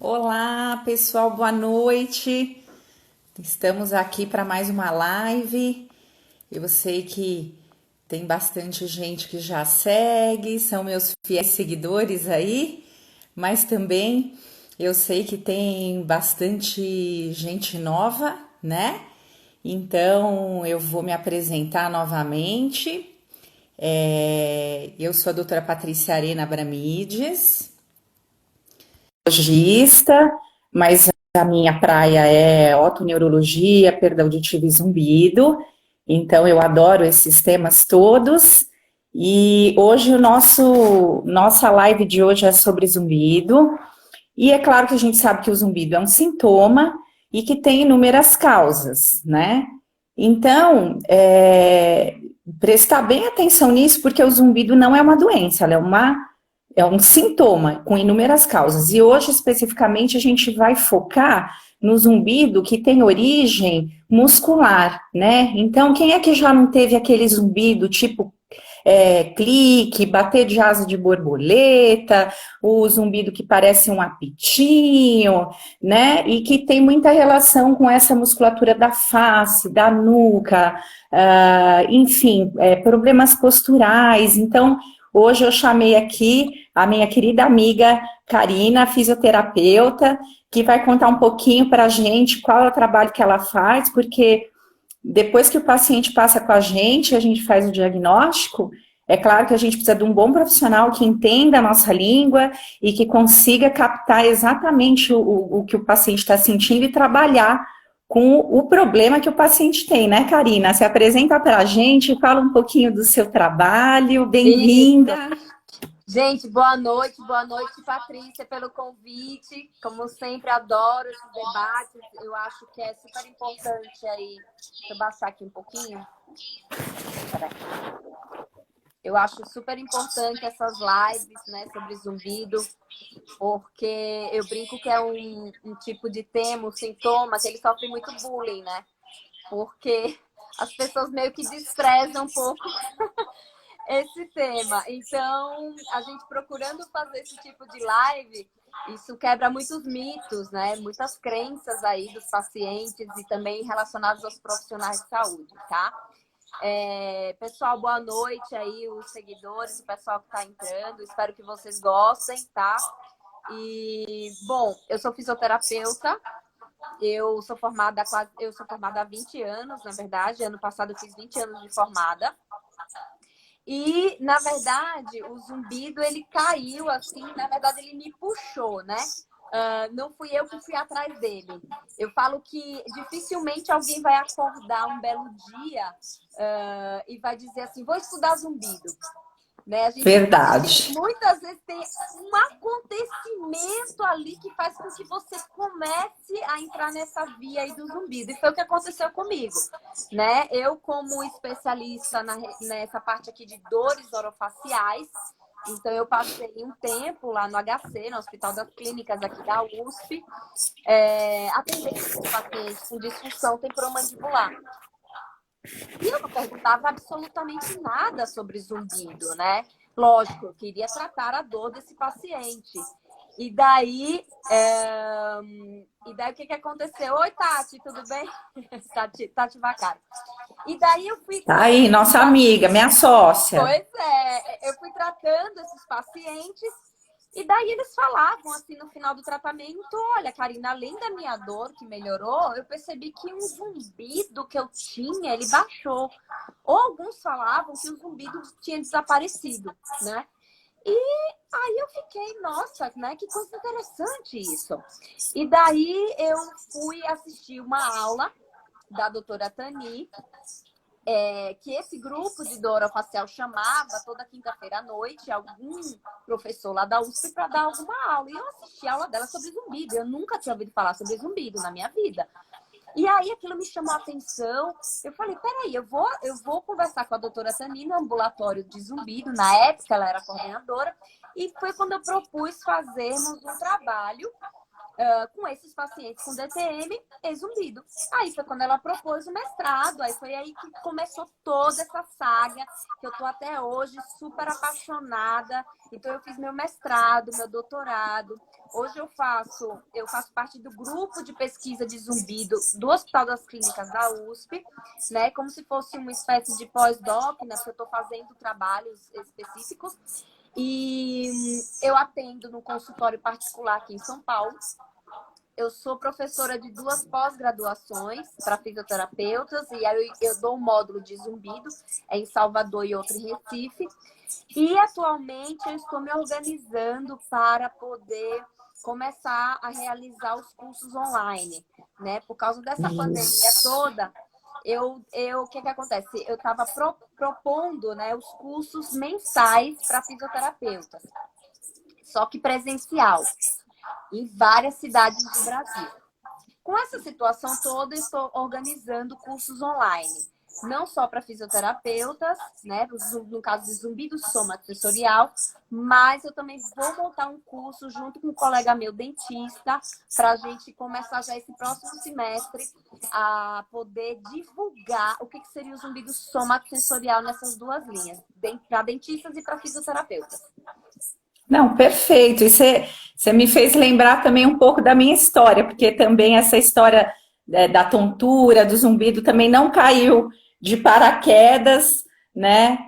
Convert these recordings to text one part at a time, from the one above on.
Olá, pessoal, boa noite. Estamos aqui para mais uma live. Eu sei que tem bastante gente que já segue, são meus fiéis seguidores aí, mas também eu sei que tem bastante gente nova, né? Então eu vou me apresentar novamente. Eu sou a doutora Patrícia Arena Bramides, neurologista, mas a minha praia é otoneurologia, perda auditiva e zumbido. Então eu adoro esses temas todos. E hoje nossa live de hoje é sobre zumbido. E é claro que a gente sabe que o zumbido é um sintoma e que tem inúmeras causas, né? Então, prestar bem atenção nisso, porque o zumbido não é uma doença, ela é um sintoma com inúmeras causas. E hoje, especificamente, a gente vai focar no zumbido que tem origem muscular, né? Então, quem é que já não teve aquele zumbido tipo clique, bater de asa de borboleta, o zumbido que parece um apitinho, né? E que tem muita relação com essa musculatura da face, da nuca, enfim, problemas posturais. Então, hoje eu chamei aqui a minha querida amiga Karina, fisioterapeuta, que vai contar um pouquinho para a gente qual é o trabalho que ela faz, porque depois que o paciente passa com a gente faz o diagnóstico. É claro que a gente precisa de um bom profissional que entenda a nossa língua e que consiga captar exatamente o que o paciente está sentindo e trabalhar com o problema que o paciente tem, né, Karina? Se apresenta para a gente, fala um pouquinho do seu trabalho, Isso. bem-vinda. Gente, boa noite, Patrícia, pelo convite. Como sempre, adoro esses debates. Eu acho que é super importante aí. Deixa eu baixar aqui um pouquinho. Peraí. Eu acho super importante essas lives, né, sobre zumbido, porque eu brinco que é um tipo de tema, um sintoma, que ele sofre muito bullying, né? Porque as pessoas meio que desprezam um pouco esse tema. Então, a gente procurando fazer esse tipo de live, isso quebra muitos mitos, né? Muitas crenças aí dos pacientes e também relacionados aos profissionais de saúde, tá? Pessoal, boa noite aí, os seguidores, o pessoal que está entrando. Espero que vocês gostem, tá? E, bom, eu sou fisioterapeuta. Eu sou formada há 20 anos, na verdade. Ano passado eu fiz 20 anos de formada. E, na verdade, o zumbido, ele caiu assim, na verdade, ele me puxou, né? Não fui eu que fui atrás dele. Eu falo que dificilmente alguém vai acordar um belo dia e vai dizer assim, vou estudar zumbido. Né? A gente Verdade. muitas vezes tem um acontecimento ali que faz com que você comece a entrar nessa via aí do zumbido. E foi o que aconteceu comigo, né? Eu, como especialista nessa parte aqui de dores orofaciais, então eu passei um tempo lá no HC, no Hospital das Clínicas aqui da USP, atendendo pacientes com disfunção temporomandibular. E eu não perguntava absolutamente nada sobre zumbido, né? Lógico, eu queria tratar a dor desse paciente. E daí, o que aconteceu? Oi, Tati, tudo bem? Tati Vacaro. E daí eu fui Tá tratando aí, esses nossa pacientes. amiga, minha sócia. Pois é, eu fui tratando esses pacientes e daí eles falavam assim no final do tratamento, olha, Karina, além da minha dor que melhorou, eu percebi que um zumbido que eu tinha, ele baixou. Ou alguns falavam que o zumbido tinha desaparecido, né? E aí eu fiquei, nossa, né? Que coisa interessante isso. E daí eu fui assistir uma aula da doutora Tani, que esse grupo de dor orofacial chamava toda quinta-feira à noite algum professor lá da USP para dar alguma aula. E eu assisti a aula dela sobre zumbido. Eu nunca tinha ouvido falar sobre zumbido na minha vida. E aí aquilo me chamou a atenção. Eu falei, peraí, eu vou conversar com a doutora Tani no ambulatório de zumbido. Na época ela era coordenadora. E foi quando eu propus fazermos um trabalho com esses pacientes com DTM e zumbido. Aí foi quando ela propôs o mestrado, aí foi aí que começou toda essa saga, que eu tô até hoje super apaixonada. Então eu fiz meu mestrado, meu doutorado. Hoje eu faço parte do grupo de pesquisa de zumbido do Hospital das Clínicas da USP, né? Como se fosse uma espécie de pós-doc, né? Porque eu estou fazendo trabalhos específicos. E eu atendo no consultório particular aqui em São Paulo. Eu sou professora de 2 pós-graduações para fisioterapeutas, e aí eu dou um módulo de zumbido em Salvador e outro em Recife. E atualmente eu estou me organizando para poder começar a realizar os cursos online, né? Por causa dessa pandemia toda, o que acontece? Eu estava propondo, né, os cursos mensais para fisioterapeutas, só que presencial, em várias cidades do Brasil. Com essa situação toda, eu estou organizando cursos online, não só para fisioterapeutas, né, no caso de zumbido somatosensorial, mas eu também vou montar um curso junto com um colega meu, dentista, para a gente começar já esse próximo semestre a poder divulgar o que seria o zumbido somatosensorial nessas 2 linhas, para dentistas e para fisioterapeutas. Não, perfeito. E você me fez lembrar também um pouco da minha história, porque também essa história da tontura, do zumbido, também não caiu de paraquedas, né?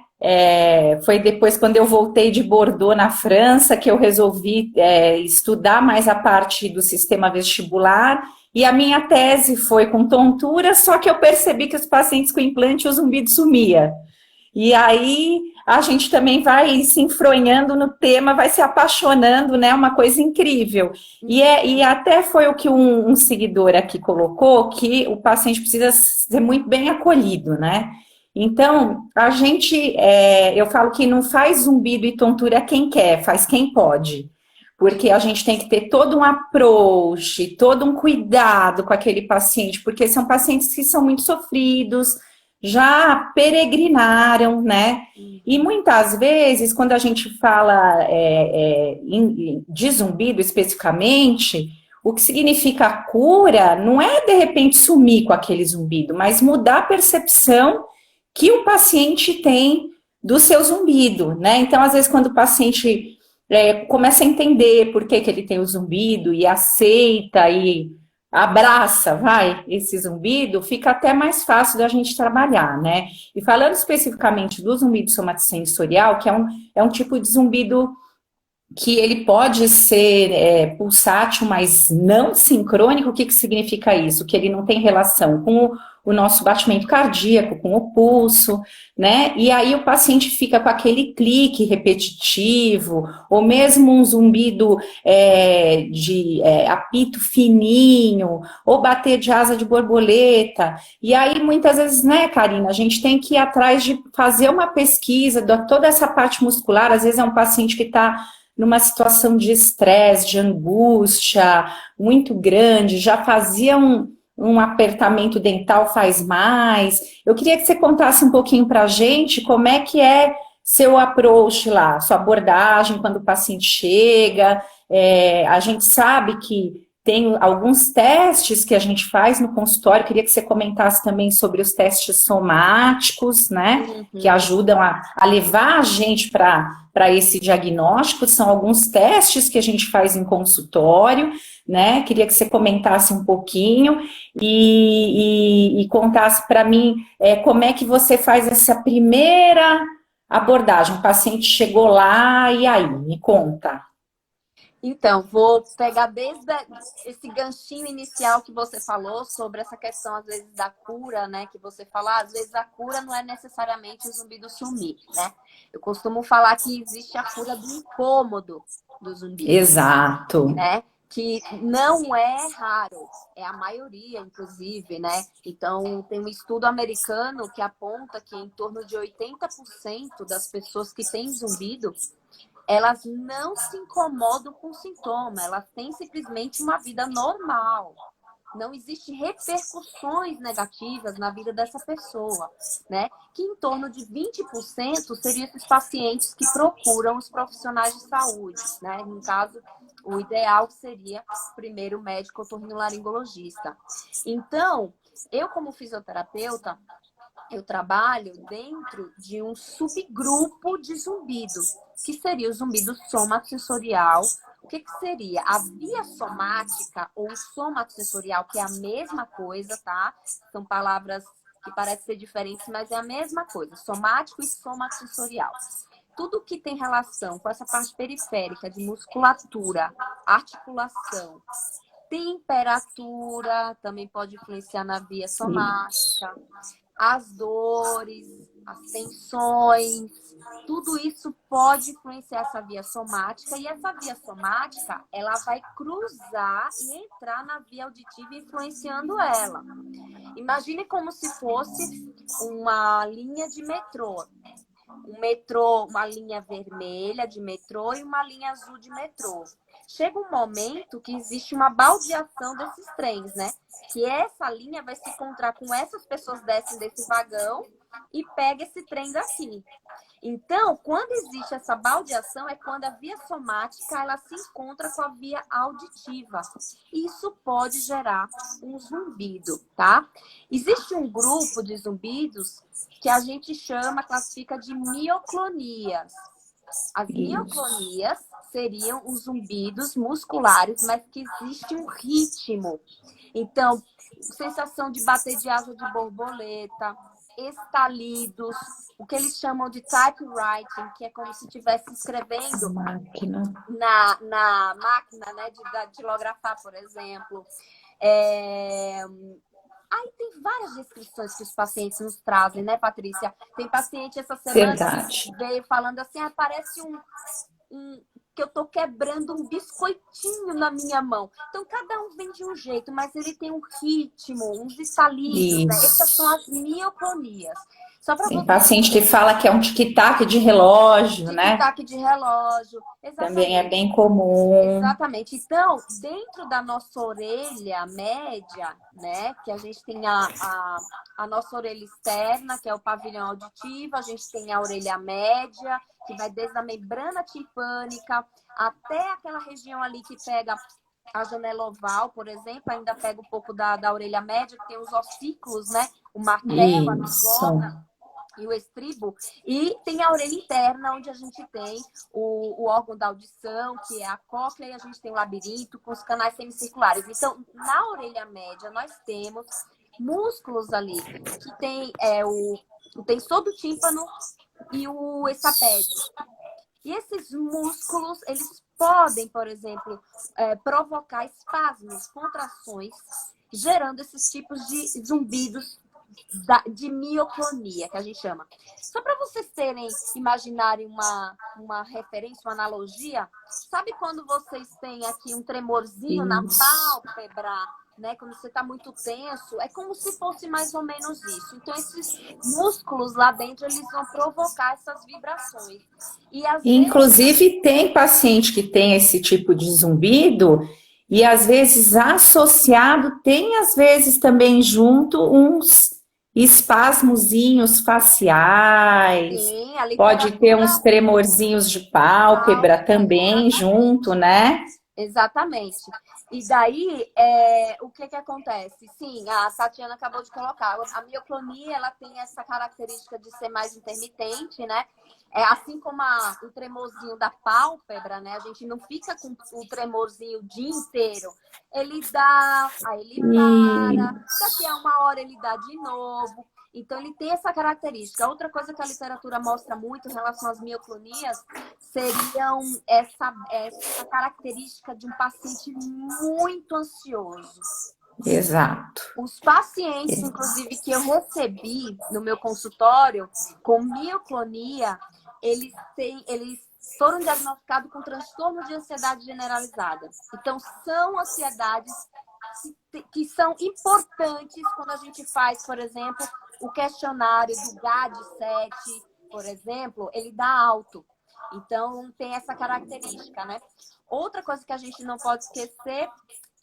Foi depois, quando eu voltei de Bordeaux, na França, que eu resolvi estudar mais a parte do sistema vestibular, e a minha tese foi com tontura, só que eu percebi que os pacientes com implante, o zumbido sumia. E aí a gente também vai se enfronhando no tema, vai se apaixonando, né? Uma coisa incrível. E até foi o que um seguidor aqui colocou, que o paciente precisa ser muito bem acolhido, né? Então, a gente, eu falo que não faz zumbido e tontura quem quer, faz quem pode. Porque a gente tem que ter todo um approach, todo um cuidado com aquele paciente, porque são pacientes que são muito sofridos, já peregrinaram, né? E muitas vezes, quando a gente fala de zumbido especificamente, o que significa a cura não é de repente sumir com aquele zumbido, mas mudar a percepção que o paciente tem do seu zumbido, né? Então, às vezes, quando o paciente começa a entender por que ele tem o zumbido e aceita e abraça, esse zumbido, fica até mais fácil da gente trabalhar, né? E falando especificamente do zumbido somatosensorial, que é um tipo de zumbido que ele pode ser pulsátil, mas não sincrônico. O que significa isso? Que ele não tem relação com o nosso batimento cardíaco, com o pulso, né? E aí o paciente fica com aquele clique repetitivo, ou mesmo um zumbido de apito fininho, ou bater de asa de borboleta. E aí, muitas vezes, né, Karina, a gente tem que ir atrás de fazer uma pesquisa de toda essa parte muscular. Às vezes é um paciente que está numa situação de estresse, de angústia muito grande, já fazia um apertamento dental faz mais. Eu queria que você contasse um pouquinho para a gente como é que é seu approach lá, sua abordagem quando o paciente chega. A gente sabe que tem alguns testes que a gente faz no consultório. Queria que você comentasse também sobre os testes somáticos, né? Que ajudam a levar a gente para esse diagnóstico. São alguns testes que a gente faz em consultório, né? Queria que você comentasse um pouquinho e contasse para mim como é que você faz essa primeira abordagem. O paciente chegou lá, e aí? Me conta. Então, vou pegar desde esse ganchinho inicial que você falou sobre essa questão, às vezes, da cura, né? Que você fala, às vezes a cura não é necessariamente o zumbido sumir, né? Eu costumo falar que existe a cura do incômodo do zumbido. Exato. Né? Que não é raro, é a maioria, inclusive, né? Então, tem um estudo americano que aponta que em torno de 80% das pessoas que têm zumbido, elas não se incomodam com o sintoma, elas têm simplesmente uma vida normal. Não existe repercussões negativas na vida dessa pessoa, né? Que em torno de 20% seriam esses pacientes que procuram os profissionais de saúde, né? No caso, O ideal seria, primeiro, o médico otorrinolaringologista. Então, eu como fisioterapeuta, eu trabalho dentro de um subgrupo de zumbido, que seria o zumbido somatosensorial. O que seria? A via somática ou somatosensorial, que é a mesma coisa, tá? São palavras que parecem ser diferentes, mas é a mesma coisa, somático e somatosensorial. Tudo que tem relação com essa parte periférica de musculatura, articulação, temperatura, também pode influenciar na via somática, as dores, as tensões, tudo isso pode influenciar essa via somática, e essa via somática, ela vai cruzar e entrar na via auditiva, influenciando ela. Imagine como se fosse uma linha de metrô. Um metrô, uma linha vermelha de metrô e uma linha azul de metrô. Chega um momento que existe uma baldeação desses trens, né? Que essa linha vai se encontrar com essas pessoas descem desse vagão e pega esse trem daqui. Então, quando existe essa baldeação, é quando a via somática ela se encontra com a via auditiva. Isso pode gerar um zumbido, tá? Existe um grupo de zumbidos que a gente classifica de mioclonias. As mioclonias seriam os zumbidos musculares, mas que existe um ritmo. Então, sensação de bater de asa de borboleta, estalidos, o que eles chamam de typewriting, que é como se estivesse escrevendo na máquina, né, de datilografar, por exemplo. Aí tem várias descrições que os pacientes nos trazem, né, Patrícia? Tem paciente essa semana que veio falando assim, parece que eu tô quebrando um biscoitinho na minha mão. Então, cada um vem de um jeito, mas ele tem um ritmo, uns estalidos, né? Essas são as mioclonias. Tem paciente que fala que é um tic-tac de relógio, né? Tic-tac de relógio. Exatamente. Também é bem comum. Exatamente. Então, dentro da nossa orelha média, né? Que a gente tem a nossa orelha externa, que é o pavilhão auditivo, a gente tem a orelha média, que vai desde a membrana timpânica até aquela região ali que pega a janela oval, por exemplo, ainda pega um pouco da orelha média, que tem os ossículos, né? O martelo, a bigorna e o estribo. E tem a orelha interna, onde a gente tem o órgão da audição, que é a cóclea, e a gente tem o labirinto com os canais semicirculares. Então, na orelha média, nós temos músculos ali, que tem o tensor do tímpano e o esapédio. E esses músculos, eles podem, por exemplo, provocar espasmos, contrações, gerando esses tipos de zumbidos de mioclonia, que a gente chama. Só para vocês imaginarem uma referência, uma analogia, sabe quando vocês têm aqui um tremorzinho na pálpebra, né? Quando você está muito tenso, é como se fosse mais ou menos isso. Então, esses músculos lá dentro, eles vão provocar essas vibrações. E inclusive, tem paciente que tem esse tipo de zumbido e, às vezes, associado, tem, às vezes, também junto uns espasmozinhos faciais. Sim, pode ter uns tremorzinhos de pálpebra também junto, né? Exatamente. E daí, o que acontece? Sim, a Tatiana acabou de colocar. A mioclonia, ela tem essa característica de ser mais intermitente, né? Assim como o tremorzinho da pálpebra, né? A gente não fica com o tremorzinho o dia inteiro. Ele dá, aí ele para, daqui a uma hora ele dá de novo. Então, ele tem essa característica. Outra coisa que a literatura mostra muito em relação às mioclonias seriam essa característica de um paciente muito ansioso. Exato. Os pacientes, inclusive, que eu recebi no meu consultório com mioclonia, eles foram diagnosticados com transtorno de ansiedade generalizada. Então, são ansiedades que são importantes quando a gente faz, por exemplo, o questionário do GAD-7, por exemplo, ele dá alto. Então, tem essa característica, né? Outra coisa que a gente não pode esquecer,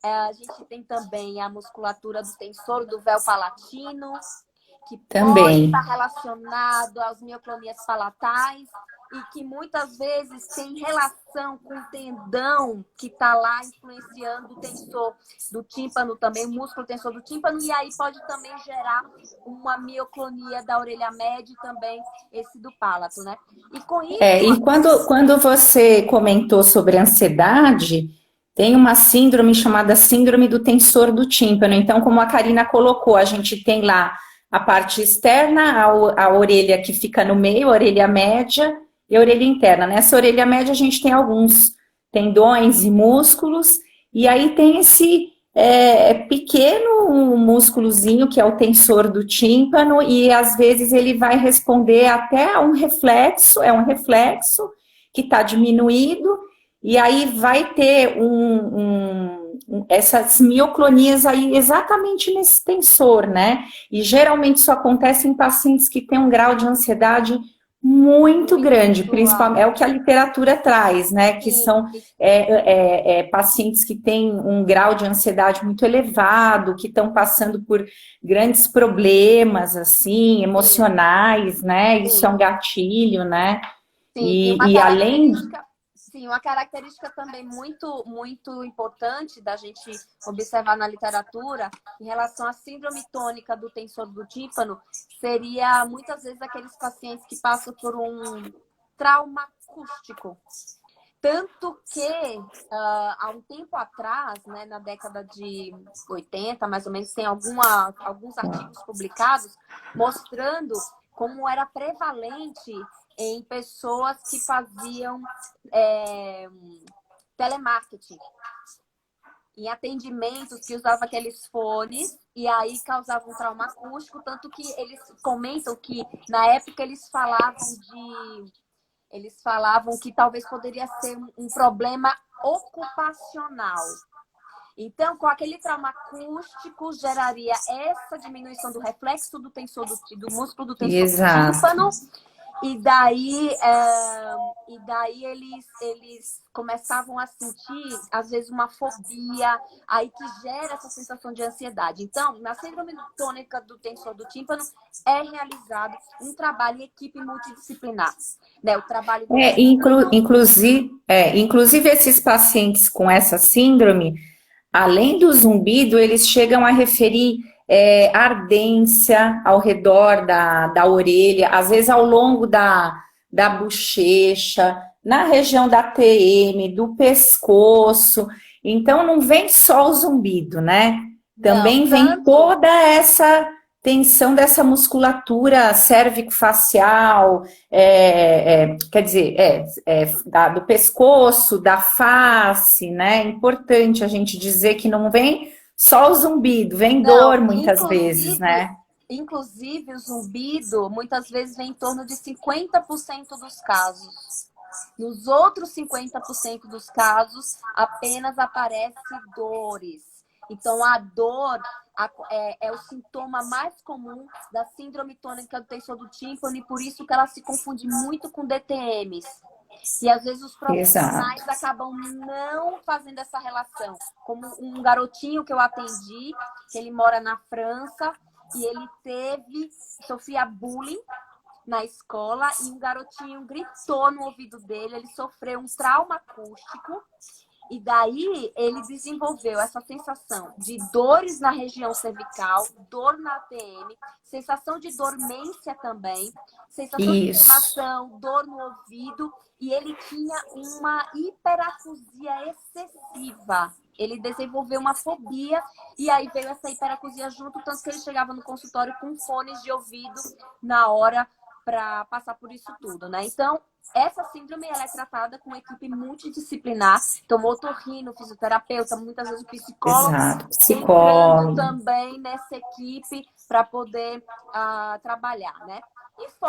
a gente tem também a musculatura do tensor do véu palatino, que também pode estar relacionado às mioclonias palatais. e que muitas vezes tem relação com o tendão que está lá influenciando o tensor do tímpano também, o músculo tensor do tímpano, e aí pode também gerar uma mioclonia da orelha média e também esse do palato, né? E com isso... E quando você comentou sobre ansiedade, tem uma síndrome chamada síndrome do tensor do tímpano. Então, como a Karina colocou, a gente tem lá a parte externa, a orelha que fica no meio, a orelha média e a orelha interna. Nessa orelha média a gente tem alguns tendões e músculos, e aí tem esse pequeno músculozinho que é o tensor do tímpano, e às vezes ele vai responder até a um reflexo, é um reflexo que está diminuído, e aí vai ter essas mioclonias aí exatamente nesse tensor, né? E geralmente isso acontece em pacientes que têm um grau de ansiedade muito grande, principalmente, é o que a literatura traz, né? Que são pacientes que têm um grau de ansiedade muito elevado, que estão passando por grandes problemas, assim, emocionais, né? Isso é um gatilho, né? Sim, E além... Sim, uma característica também muito, muito importante da gente observar na literatura em relação à síndrome tônica do tensor do tímpano seria muitas vezes aqueles pacientes que passam por um trauma acústico. Tanto que, há um tempo atrás, né, na década de 80, mais ou menos, tem alguns artigos publicados mostrando como era prevalente em pessoas que faziam telemarketing, em atendimentos que usavam aqueles fones e aí causavam um trauma acústico, tanto que eles comentam que na época eles falavam que talvez poderia ser um problema ocupacional. Então, com aquele trauma acústico, geraria essa diminuição do reflexo do tensor do músculo do tensor do tímpano. E daí eles começavam a sentir, às vezes, uma fobia, aí que gera essa sensação de ansiedade. Então, na síndrome tônica do tensor do tímpano, é realizado um trabalho em equipe multidisciplinar. Né? O trabalho inclusive, esses pacientes com essa síndrome, além do zumbido, eles chegam a referir ardência ao redor da orelha, às vezes ao longo da bochecha, na região da TM, do pescoço. Então, não vem só o zumbido, né? Também vem toda essa tensão dessa musculatura cérvico-facial, quer dizer, do pescoço, da face, né? É importante a gente dizer que não vem só o zumbido, vem dor muitas vezes, né? Inclusive, o zumbido muitas vezes vem em torno de 50% dos casos. Nos outros 50% dos casos, apenas aparece dores. Então, a dor é o sintoma mais comum da síndrome tônica do tensor do tímpano e por isso que ela se confunde muito com DTMs. E às vezes os profissionais acabam não fazendo essa relação. Como um garotinho que eu atendi, que ele mora na França e ele sofria bullying na escola e um garotinho gritou no ouvido dele, ele sofreu um trauma acústico. E daí ele desenvolveu essa sensação de dores na região cervical, dor na ATM, sensação de dormência também, sensação de queimação, dor no ouvido, e ele tinha uma hiperacusia excessiva. Ele desenvolveu uma fobia e aí veio essa hiperacusia junto, tanto que ele chegava no consultório com fones de ouvido na hora para passar por isso tudo, né? Então, essa síndrome ela é tratada com uma equipe multidisciplinar, então otorrino, fisioterapeuta, muitas vezes o psicólogo, entrando também nessa equipe para poder trabalhar, né?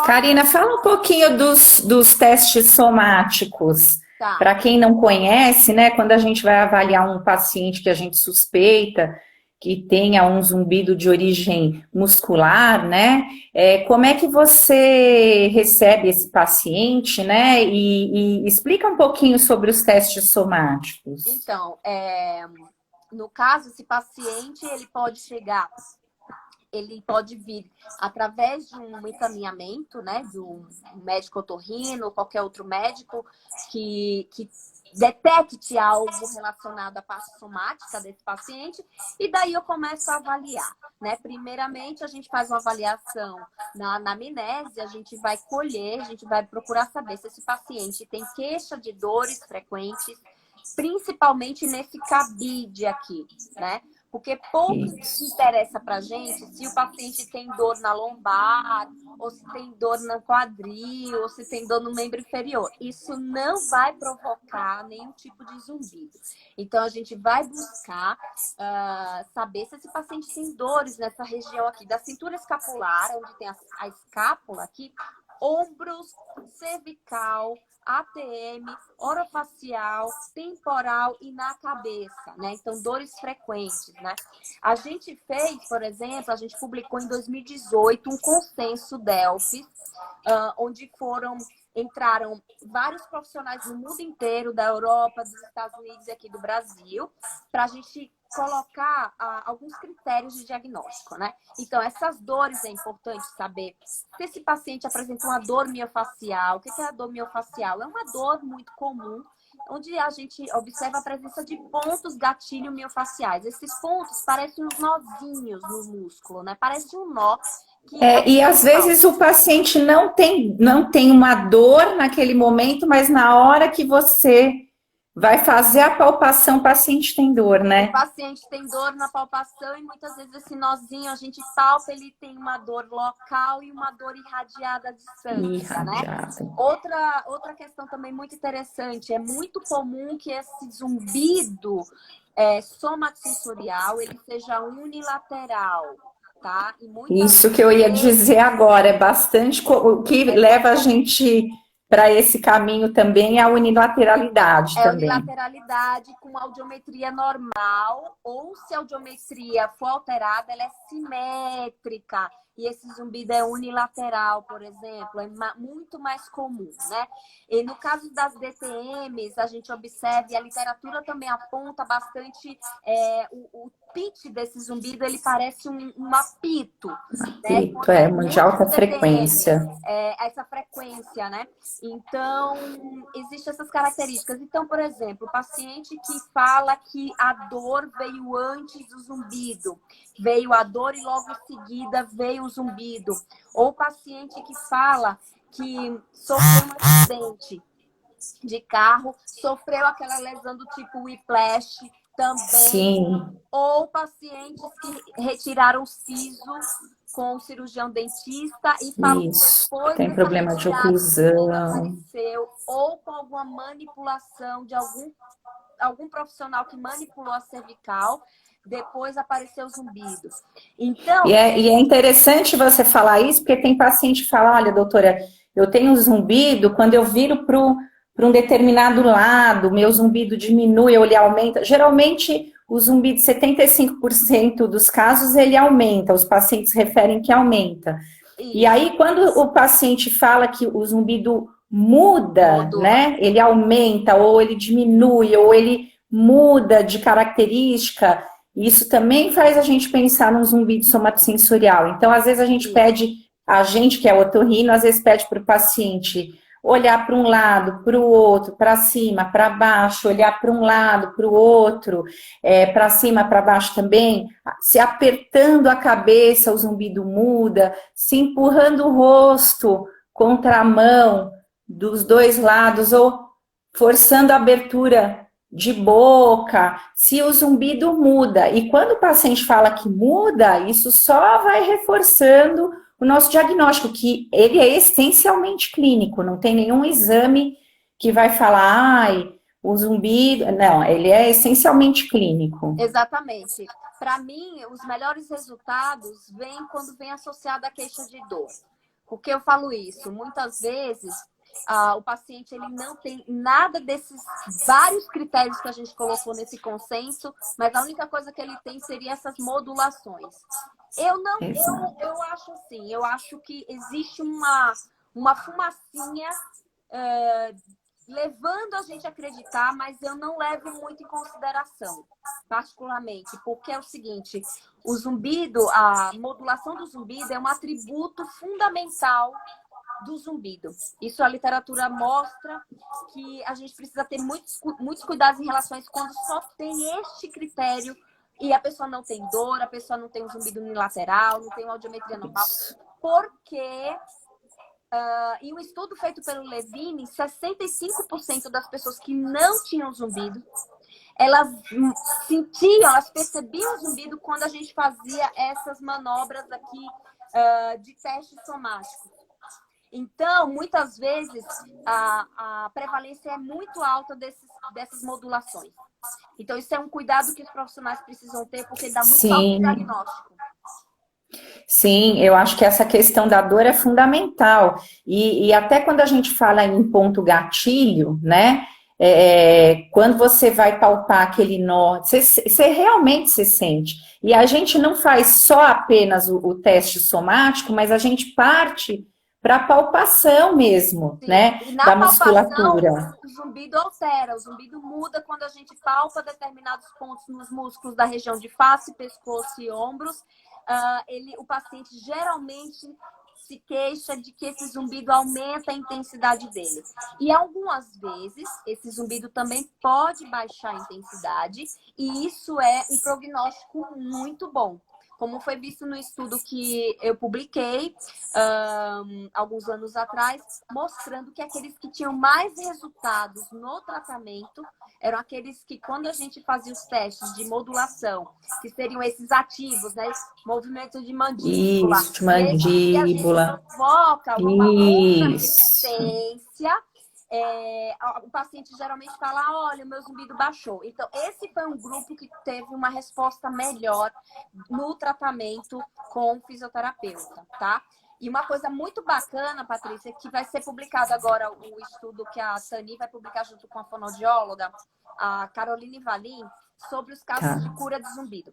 Karina, fala um pouquinho dos testes somáticos. Tá. Para quem não conhece, né, quando a gente vai avaliar um paciente que a gente suspeita que tenha um zumbido de origem muscular, né? Como é que você recebe esse paciente, né? E explica um pouquinho sobre os testes somáticos. Então, no caso, esse paciente, ele pode chegar ele pode vir através de um encaminhamento, né, de um médico otorrino ou qualquer outro médico que detecte algo relacionado à parte somática desse paciente, e daí eu começo a avaliar, né? Primeiramente, a gente faz uma avaliação na anamnese, a gente vai colher, a gente vai procurar saber se esse paciente tem queixa de dores frequentes, principalmente nesse cabide aqui, né? Porque pouco interessa pra gente se o paciente tem dor na lombar, ou se tem dor no quadril, ou se tem dor no membro inferior. Isso não vai provocar nenhum tipo de zumbido. Então, a gente vai buscar saber se esse paciente tem dores nessa região aqui da cintura escapular, onde tem a escápula aqui, ombros, cervical, ATM, orofacial, temporal e na cabeça, né? Então, dores frequentes, né? A gente fez, por exemplo, a gente publicou em 2018 um consenso Delphi, onde entraram vários profissionais do mundo inteiro, da Europa, dos Estados Unidos e aqui do Brasil, para a gente colocar alguns critérios de diagnóstico, né? Então, essas dores é importante saber se esse paciente apresenta uma dor miofacial. O que é a dor miofacial? É uma dor muito comum, onde a gente observa a presença de pontos gatilho miofaciais. Esses pontos parecem uns nozinhos no músculo, né? Parece um nó. E às vezes o paciente não tem uma dor naquele momento, mas na hora que você vai fazer a palpação, o paciente tem dor, né? O paciente tem dor na palpação e muitas vezes esse nozinho a gente palpa, ele tem uma dor local e uma dor irradiada à distância, né? Outra questão também muito interessante, é muito comum que esse zumbido somatosensorial, ele seja unilateral, tá? Isso que eu ia dizer agora, é bastante o que leva a gente para esse caminho também é a unilateralidade também. É unilateralidade com audiometria normal, ou se a audiometria for alterada, ela é simétrica. E esse zumbido é unilateral, por exemplo, é muito mais comum, né? E no caso das DTMs, a gente observa, e a literatura também aponta bastante, o pitch desse zumbido, ele parece um apito. Apito, né? Uma de alta frequência. Essa frequência, né? Então, existem essas características. Então, por exemplo, o paciente que fala que a dor veio antes do zumbido, veio a dor e logo em seguida veio o zumbido. Ou o paciente que fala que sofreu um acidente de carro, sofreu aquela lesão do tipo whiplash também. Sim. Ou pacientes que retiraram o siso com o cirurgião dentista e falam que depois tem problema de oclusão, apareceu, ou com alguma manipulação de algum profissional que manipulou a cervical, depois apareceu o zumbido. Então, e é interessante você falar isso, porque tem paciente que fala, olha, doutora, eu tenho zumbido, quando eu viro para um determinado lado, meu zumbido diminui ou ele aumenta. Geralmente, o zumbido, 75% dos casos, ele aumenta. Os pacientes referem que aumenta. Isso. E aí, quando o paciente fala que o zumbido muda, né? Ele aumenta, ou ele diminui, ou ele muda de característica, isso também faz a gente pensar num zumbido somatosensorial. Então, às vezes, a gente que é otorrino, às vezes pede para o paciente olhar para um lado, para o outro, para cima, para baixo, olhar para um lado, para o outro, para cima, para baixo também, se apertando a cabeça, o zumbido muda, se empurrando o rosto contra a mão dos dois lados, ou forçando a abertura de boca, se o zumbido muda. E quando o paciente fala que muda, isso só vai reforçando o nosso diagnóstico, que ele é essencialmente clínico, não tem nenhum exame que vai falar, o zumbido, não, ele é essencialmente clínico. Exatamente. Para mim, os melhores resultados vêm quando vem associado à queixa de dor. Por que eu falo isso? Muitas vezes, o paciente ele não tem nada desses vários critérios que a gente colocou nesse consenso, mas a única coisa que ele tem seria essas modulações. Eu acho assim, eu acho que existe uma fumacinha levando a gente a acreditar, mas eu não levo muito em consideração, particularmente, porque é o seguinte, o zumbido, a modulação do zumbido é um atributo fundamental do zumbido. Isso a literatura mostra que a gente precisa ter muitos cuidados em relação a isso quando só tem este critério e a pessoa não tem dor, a pessoa não tem um zumbido unilateral, não tem uma audiometria normal, porque em um estudo feito pelo Levine, 65% das pessoas que não tinham zumbido, elas sentiam, elas percebiam o zumbido quando a gente fazia essas manobras aqui de teste somático. Então, muitas vezes, a prevalência é muito alta dessas modulações. Então, isso é um cuidado que os profissionais precisam ter, porque dá muito falso diagnóstico. Sim, eu acho que essa questão da dor é fundamental. E até quando a gente fala em ponto gatilho, né? Quando você vai palpar aquele nó, você realmente se sente. E a gente não faz só apenas o teste somático, mas a gente parte para a palpação mesmo, Sim. né? E na Da palpação, musculatura. o zumbido altera, o zumbido muda quando a gente palpa determinados pontos nos músculos da região de face, pescoço e ombros. O paciente geralmente se queixa de que esse zumbido aumenta a intensidade dele. E algumas vezes, esse zumbido também pode baixar a intensidade, e isso é um prognóstico muito bom. Como foi visto no estudo que eu publiquei alguns anos atrás, mostrando que aqueles que tinham mais resultados no tratamento eram aqueles que, quando a gente fazia os testes de modulação, que seriam esses ativos, né? Movimento de mandíbula. Isso, de mandíbula. E a gente provoca uma outra resistência. O paciente geralmente fala, olha, o meu zumbido baixou. Então, esse foi um grupo que teve uma resposta melhor no tratamento com o fisioterapeuta, tá? E uma coisa muito bacana, Patrícia, que vai ser publicado agora o estudo que a Tani vai publicar junto com a fonoaudióloga, a Caroline Valim, sobre os casos de cura de zumbido.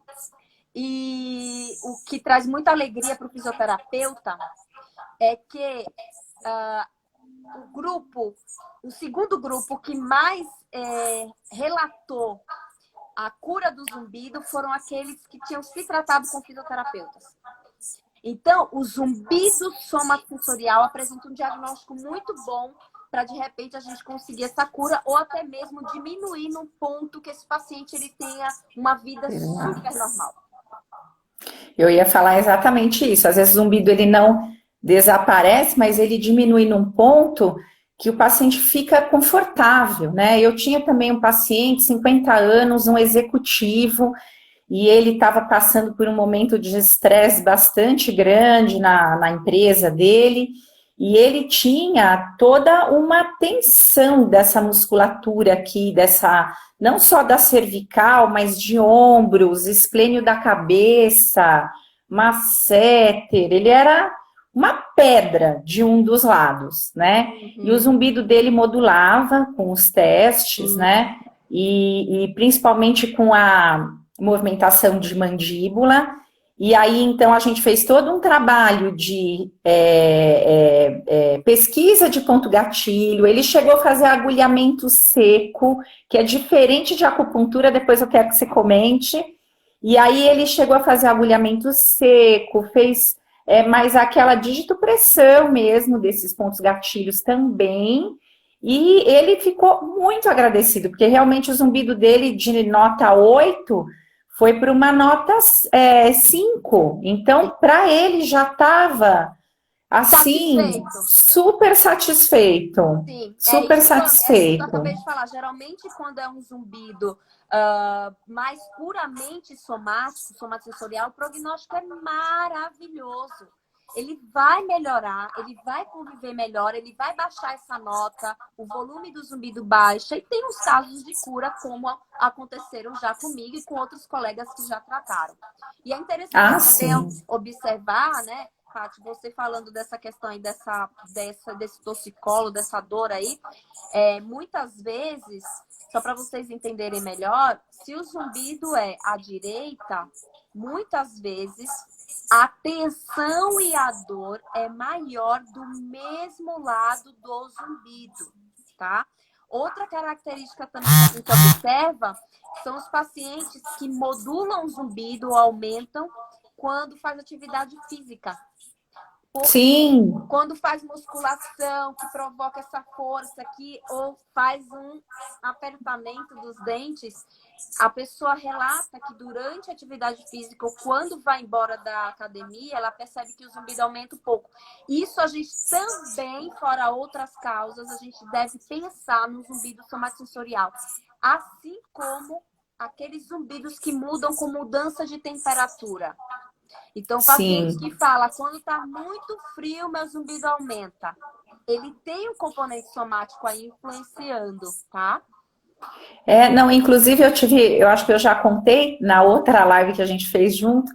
E o que traz muita alegria para o fisioterapeuta é que o segundo grupo que mais relatou a cura do zumbido foram aqueles que tinham se tratado com fisioterapeutas. Então, o zumbido somatosensorial apresenta um diagnóstico muito bom para, de repente, a gente conseguir essa cura ou até mesmo diminuir num ponto que esse paciente ele tenha uma vida super normal. Eu ia falar exatamente isso. Às vezes o zumbido ele não desaparece, mas ele diminui num ponto que o paciente fica confortável, né? Eu tinha também um paciente, 50 anos, um executivo, e ele estava passando por um momento de estresse bastante grande na empresa dele, e ele tinha toda uma tensão dessa musculatura aqui, não só da cervical, mas de ombros, esplênio da cabeça, masséter, ele era uma pedra de um dos lados, né? E o zumbido dele modulava com os testes, né? E principalmente com a movimentação de mandíbula. E aí, então, a gente fez todo um trabalho de pesquisa de ponto gatilho. Ele chegou a fazer agulhamento seco, que é diferente de acupuntura, depois eu quero que você comente. E aí ele chegou a fazer agulhamento seco, fez mais aquela digitopressão mesmo desses pontos gatilhos também. E ele ficou muito agradecido, porque realmente o zumbido dele de nota 8 foi para uma nota 5. Então, para ele já estava assim, super satisfeito. Sim, super isso satisfeito. eu acabei de falar. Geralmente, quando é um zumbido mais puramente somático, somatosensorial, o prognóstico é maravilhoso. Ele vai melhorar, ele vai conviver melhor, ele vai baixar essa nota, o volume do zumbido baixa, e tem uns casos de cura como aconteceram já comigo e com outros colegas que já trataram. E é interessante também observar, né, Paty, você falando dessa questão aí, desse torcicolo, dessa dor aí, muitas vezes, só para vocês entenderem melhor, se o zumbido é à direita, muitas vezes a tensão e a dor é maior do mesmo lado do zumbido, tá? Outra característica também que a gente observa são os pacientes que modulam o zumbido ou aumentam quando faz atividade física. Sim. Quando faz musculação, que provoca essa força aqui, ou faz um apertamento dos dentes, a pessoa relata que durante a atividade física ou quando vai embora da academia, ela percebe que o zumbido aumenta um pouco. Isso a gente também, fora outras causas, a gente deve pensar no zumbido somatosensorial. Assim como aqueles zumbidos que mudam com mudança de temperatura. Então, o paciente Sim. que fala, quando está muito frio, meu zumbido aumenta. Ele tem um componente somático aí influenciando, tá? Não, inclusive eu acho que eu já contei na outra live que a gente fez junto,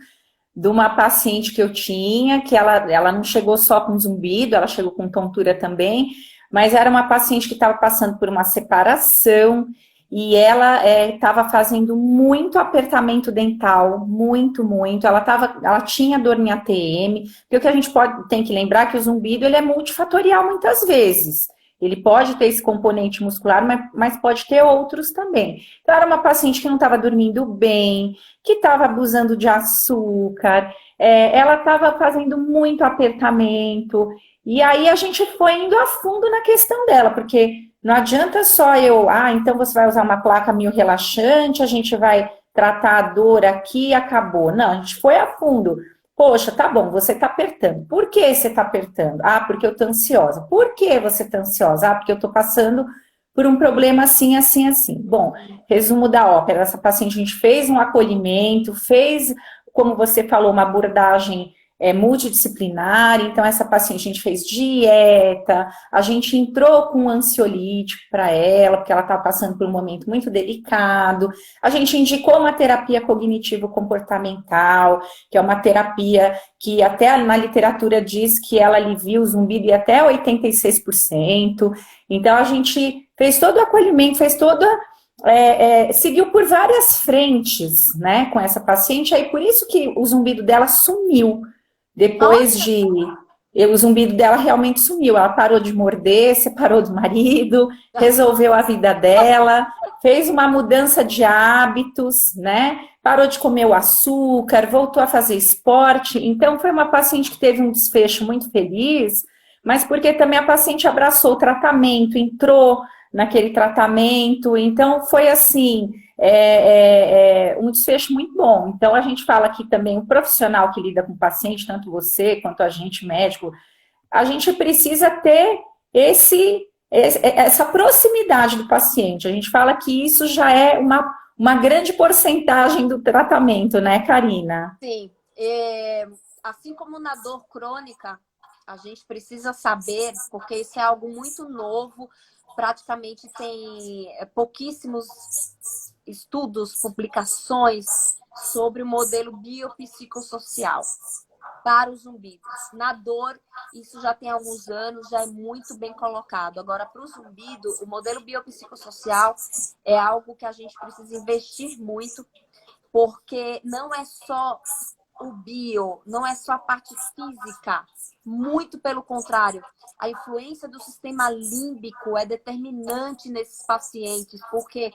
de uma paciente que eu tinha, que ela não chegou só com zumbido, ela chegou com tontura também, mas era uma paciente que estava passando por uma separação e ela estava fazendo muito apertamento dental, muito, muito. Ela tinha dor em ATM, porque o que a gente tem que lembrar é que o zumbido ele é multifatorial muitas vezes. Ele pode ter esse componente muscular, mas pode ter outros também. Então, era uma paciente que não estava dormindo bem, que estava abusando de açúcar, ela estava fazendo muito apertamento, e aí a gente foi indo a fundo na questão dela, porque não adianta só então você vai usar uma placa mio-relaxante, a gente vai tratar a dor aqui e acabou. Não, a gente foi a fundo. Poxa, tá bom, você tá apertando. Por que você tá apertando? Ah, porque eu tô ansiosa. Por que você tá ansiosa? Ah, porque eu tô passando por um problema assim, assim, assim. Bom, resumo da ópera. Essa paciente, a gente fez um acolhimento, fez, como você falou, uma abordagem multidisciplinar. Então, essa paciente, a gente fez dieta, a gente entrou com um ansiolítico para ela, porque ela estava passando por um momento muito delicado. A gente indicou uma terapia cognitivo-comportamental, que é uma terapia que até na literatura diz que ela alivia o zumbido em até 86%. Então, a gente fez todo o acolhimento, seguiu por várias frentes, né, com essa paciente, aí por isso que o zumbido dela sumiu. Depois Nossa, de. O zumbido dela realmente sumiu. Ela parou de morder, separou do marido, resolveu a vida dela, fez uma mudança de hábitos, né? Parou de comer o açúcar, voltou a fazer esporte. Então, foi uma paciente que teve um desfecho muito feliz, mas porque também a paciente abraçou o tratamento, entrou naquele tratamento. Então, foi assim. Um desfecho muito bom. Então, a gente fala aqui também, o profissional que lida com o paciente, tanto você quanto a gente, médico, a gente precisa ter essa proximidade do paciente. A gente fala que isso já é uma grande porcentagem do tratamento, né, Karina? sim. Assim como na dor crônica, a gente precisa saber, porque isso é algo muito novo, praticamente tem pouquíssimos estudos, publicações sobre o modelo biopsicossocial para os zumbidos. Na dor, isso já tem alguns anos, já é muito bem colocado. Agora, para o zumbido, o modelo biopsicossocial é algo que a gente precisa investir muito, porque não é só o bio, não é só a parte física, muito pelo contrário. A influência do sistema límbico é determinante nesses pacientes, porque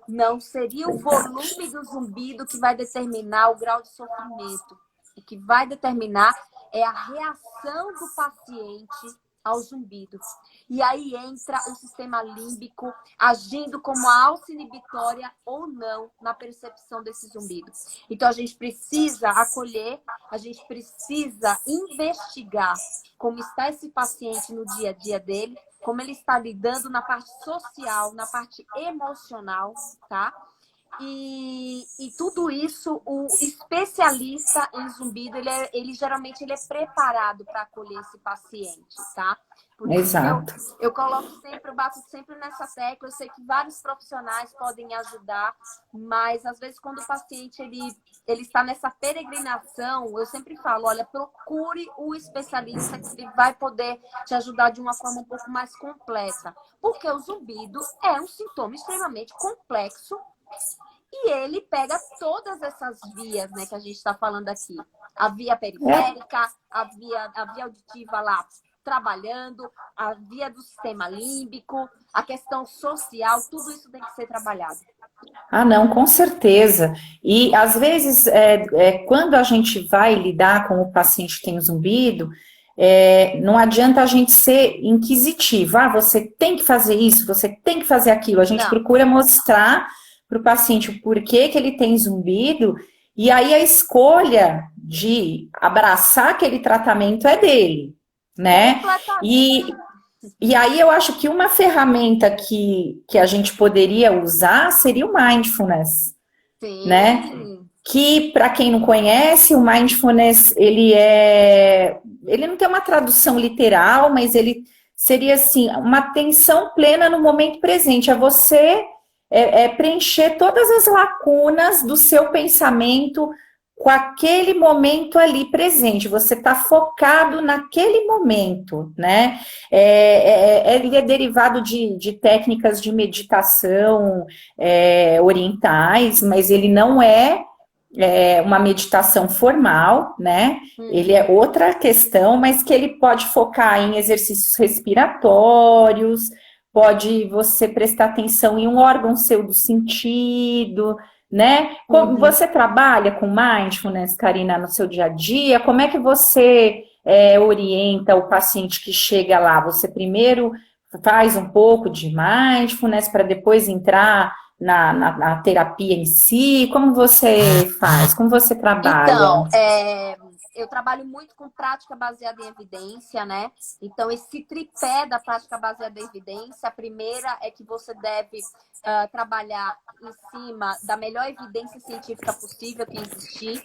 não seria o volume do zumbido que vai determinar o grau de sofrimento. O que vai determinar é a reação do paciente ao zumbido. E aí entra o sistema límbico agindo como alça inibitória ou não na percepção desse zumbido. Então, a gente precisa acolher, a gente precisa investigar como está esse paciente no dia a dia dele, como ele está lidando na parte social, na parte emocional, tá? E tudo isso, o especialista em zumbido, ele geralmente ele é preparado para acolher esse paciente, tá? Por isso que Exato. eu coloco sempre, eu bato sempre nessa tecla. Eu sei que vários profissionais podem ajudar, mas às vezes quando o paciente ele está nessa peregrinação, eu sempre falo, olha, procure o especialista que ele vai poder te ajudar de uma forma um pouco mais completa. Porque o zumbido é um sintoma extremamente complexo e ele pega todas essas vias, né, que a gente está falando aqui. A via periférica, a via auditiva lá trabalhando, a via do sistema límbico, a questão social, tudo isso tem que ser trabalhado. Ah, não, com certeza. E às vezes, quando a gente vai lidar com o paciente que tem zumbido, não adianta a gente ser inquisitivo. Ah, você tem que fazer isso, você tem que fazer aquilo. A gente Não. procura mostrar para o paciente o porquê que ele tem zumbido, e aí a escolha de abraçar aquele tratamento é dele, né? Completamente. E aí eu acho que uma ferramenta que a gente poderia usar seria o mindfulness, né? Sim. Que, para quem não conhece, o mindfulness, ele não tem uma tradução literal, mas ele seria, assim, uma atenção plena no momento presente. É você preencher todas as lacunas do seu pensamento com aquele momento ali presente. Você está focado naquele momento, né? Ele é derivado de técnicas de meditação orientais, mas ele não é uma meditação formal, né? Ele é outra questão, mas que ele pode focar em exercícios respiratórios, pode você prestar atenção em um órgão seu do sentido, né? Como você trabalha com mindfulness, Karina, no seu dia a dia? Como é que você orienta o paciente que chega lá? Você primeiro faz um pouco de mindfulness para depois entrar na terapia em si? Como você faz? Como você trabalha? Então, eu trabalho muito com prática baseada em evidência, né? Então, esse tripé da prática baseada em evidência, a primeira é que você deve trabalhar em cima da melhor evidência científica possível que existir.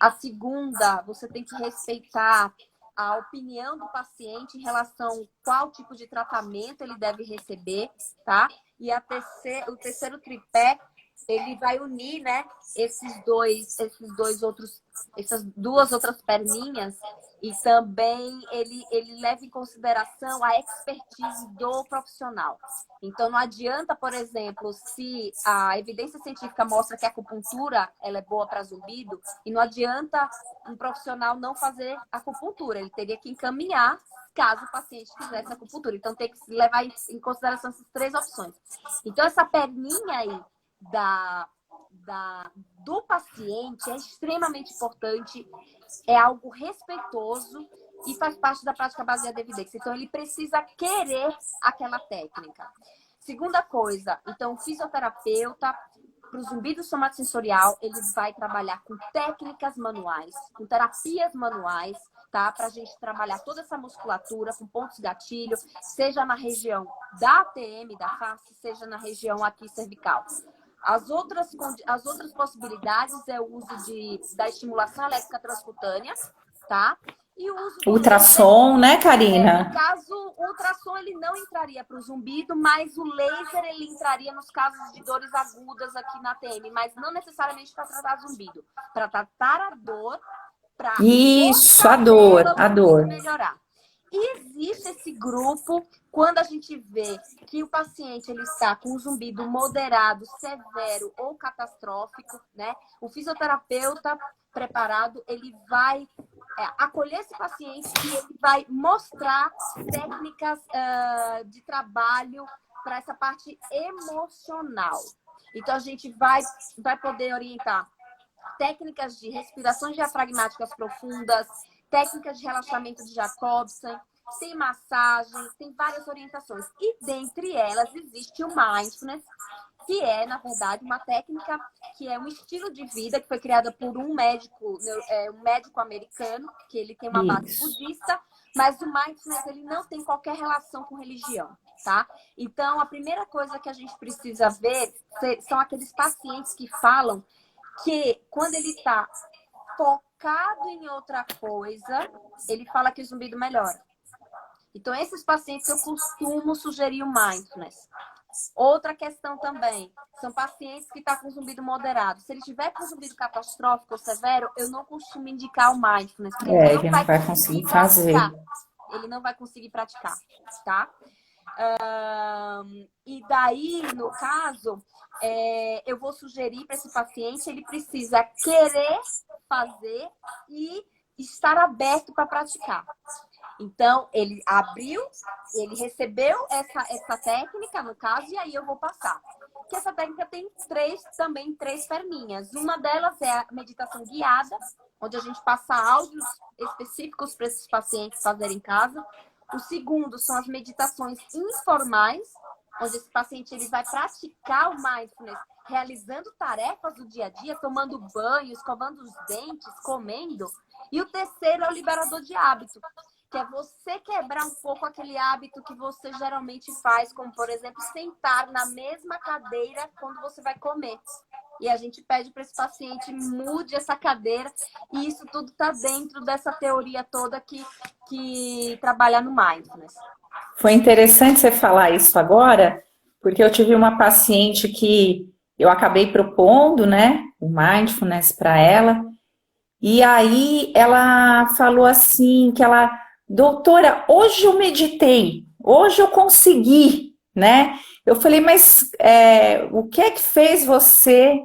A segunda, você tem que respeitar a opinião do paciente em relação a qual tipo de tratamento ele deve receber, tá? E o terceiro tripé, ele vai unir, né, essas duas outras perninhas, e também ele leva em consideração a expertise do profissional. Então, não adianta, por exemplo, se a evidência científica mostra que a acupuntura ela é boa para zumbido, e não adianta um profissional não fazer acupuntura, ele teria que encaminhar caso o paciente quisesse acupuntura. Então, tem que levar em consideração essas três opções. Então, essa perninha aí do paciente é extremamente importante, é algo respeitoso e faz parte da prática baseada em evidência. Então, ele precisa querer aquela técnica. Segunda coisa, então, o fisioterapeuta, para o zumbido somatosensorial, ele vai trabalhar com técnicas manuais, com terapias manuais, tá? Para a gente trabalhar toda essa musculatura com pontos gatilho, seja na região da ATM, da face, seja na região aqui cervical. As outras possibilidades é o uso da estimulação elétrica transcutânea, tá? E o uso do ultrassom, laser, né, Karina? No caso, o ultrassom ele não entraria para o zumbido, mas o laser ele entraria nos casos de dores agudas aqui na TM, mas não necessariamente para tratar zumbido, para tratar a dor, para Isso, a dor. melhorar. E existe esse grupo, quando a gente vê que o paciente ele está com um zumbido moderado, severo ou catastrófico, né? O fisioterapeuta preparado, ele vai acolher esse paciente e ele vai mostrar técnicas de trabalho para essa parte emocional. Então, a gente vai poder orientar técnicas de respirações diafragmáticas profundas, técnicas de relaxamento de Jacobson, tem massagem, tem várias orientações. E dentre elas existe o mindfulness, que é, na verdade, uma técnica que é um estilo de vida que foi criada por um médico americano, que ele tem uma base budista, mas o mindfulness ele não tem qualquer relação com religião, tá? Então, a primeira coisa que a gente precisa ver são aqueles pacientes que falam que quando ele está focado em outra coisa, ele fala que o zumbido melhora. Então, esses pacientes eu costumo sugerir o mindfulness. Outra questão também, são pacientes que estão com zumbido moderado. Se ele tiver com zumbido catastrófico ou severo, eu não costumo indicar o mindfulness. Ele não vai conseguir fazer. Ele não vai conseguir praticar, tá? E daí, no caso, eu vou sugerir para esse paciente, ele precisa querer fazer e estar aberto para praticar. Então, ele abriu, ele recebeu essa técnica, no caso, e aí eu vou passar. Que essa técnica tem também três perninhas. Uma delas é a meditação guiada, onde a gente passa áudios específicos para esses pacientes fazerem em casa. O segundo são as meditações informais, onde esse paciente ele vai praticar o mindfulness, realizando tarefas do dia a dia, tomando banho, escovando os dentes, comendo. E o terceiro é o liberador de hábito, que é você quebrar um pouco aquele hábito que você geralmente faz, como, por exemplo, sentar na mesma cadeira quando você vai comer. E a gente pede para esse paciente mude essa cadeira, e isso tudo está dentro dessa teoria toda que trabalha no mindfulness. Foi interessante você falar isso agora, porque eu tive uma paciente que eu acabei propondo, né, o mindfulness para ela, e aí ela falou assim, doutora, hoje eu meditei, hoje eu consegui, né? Eu falei, mas o que é que fez você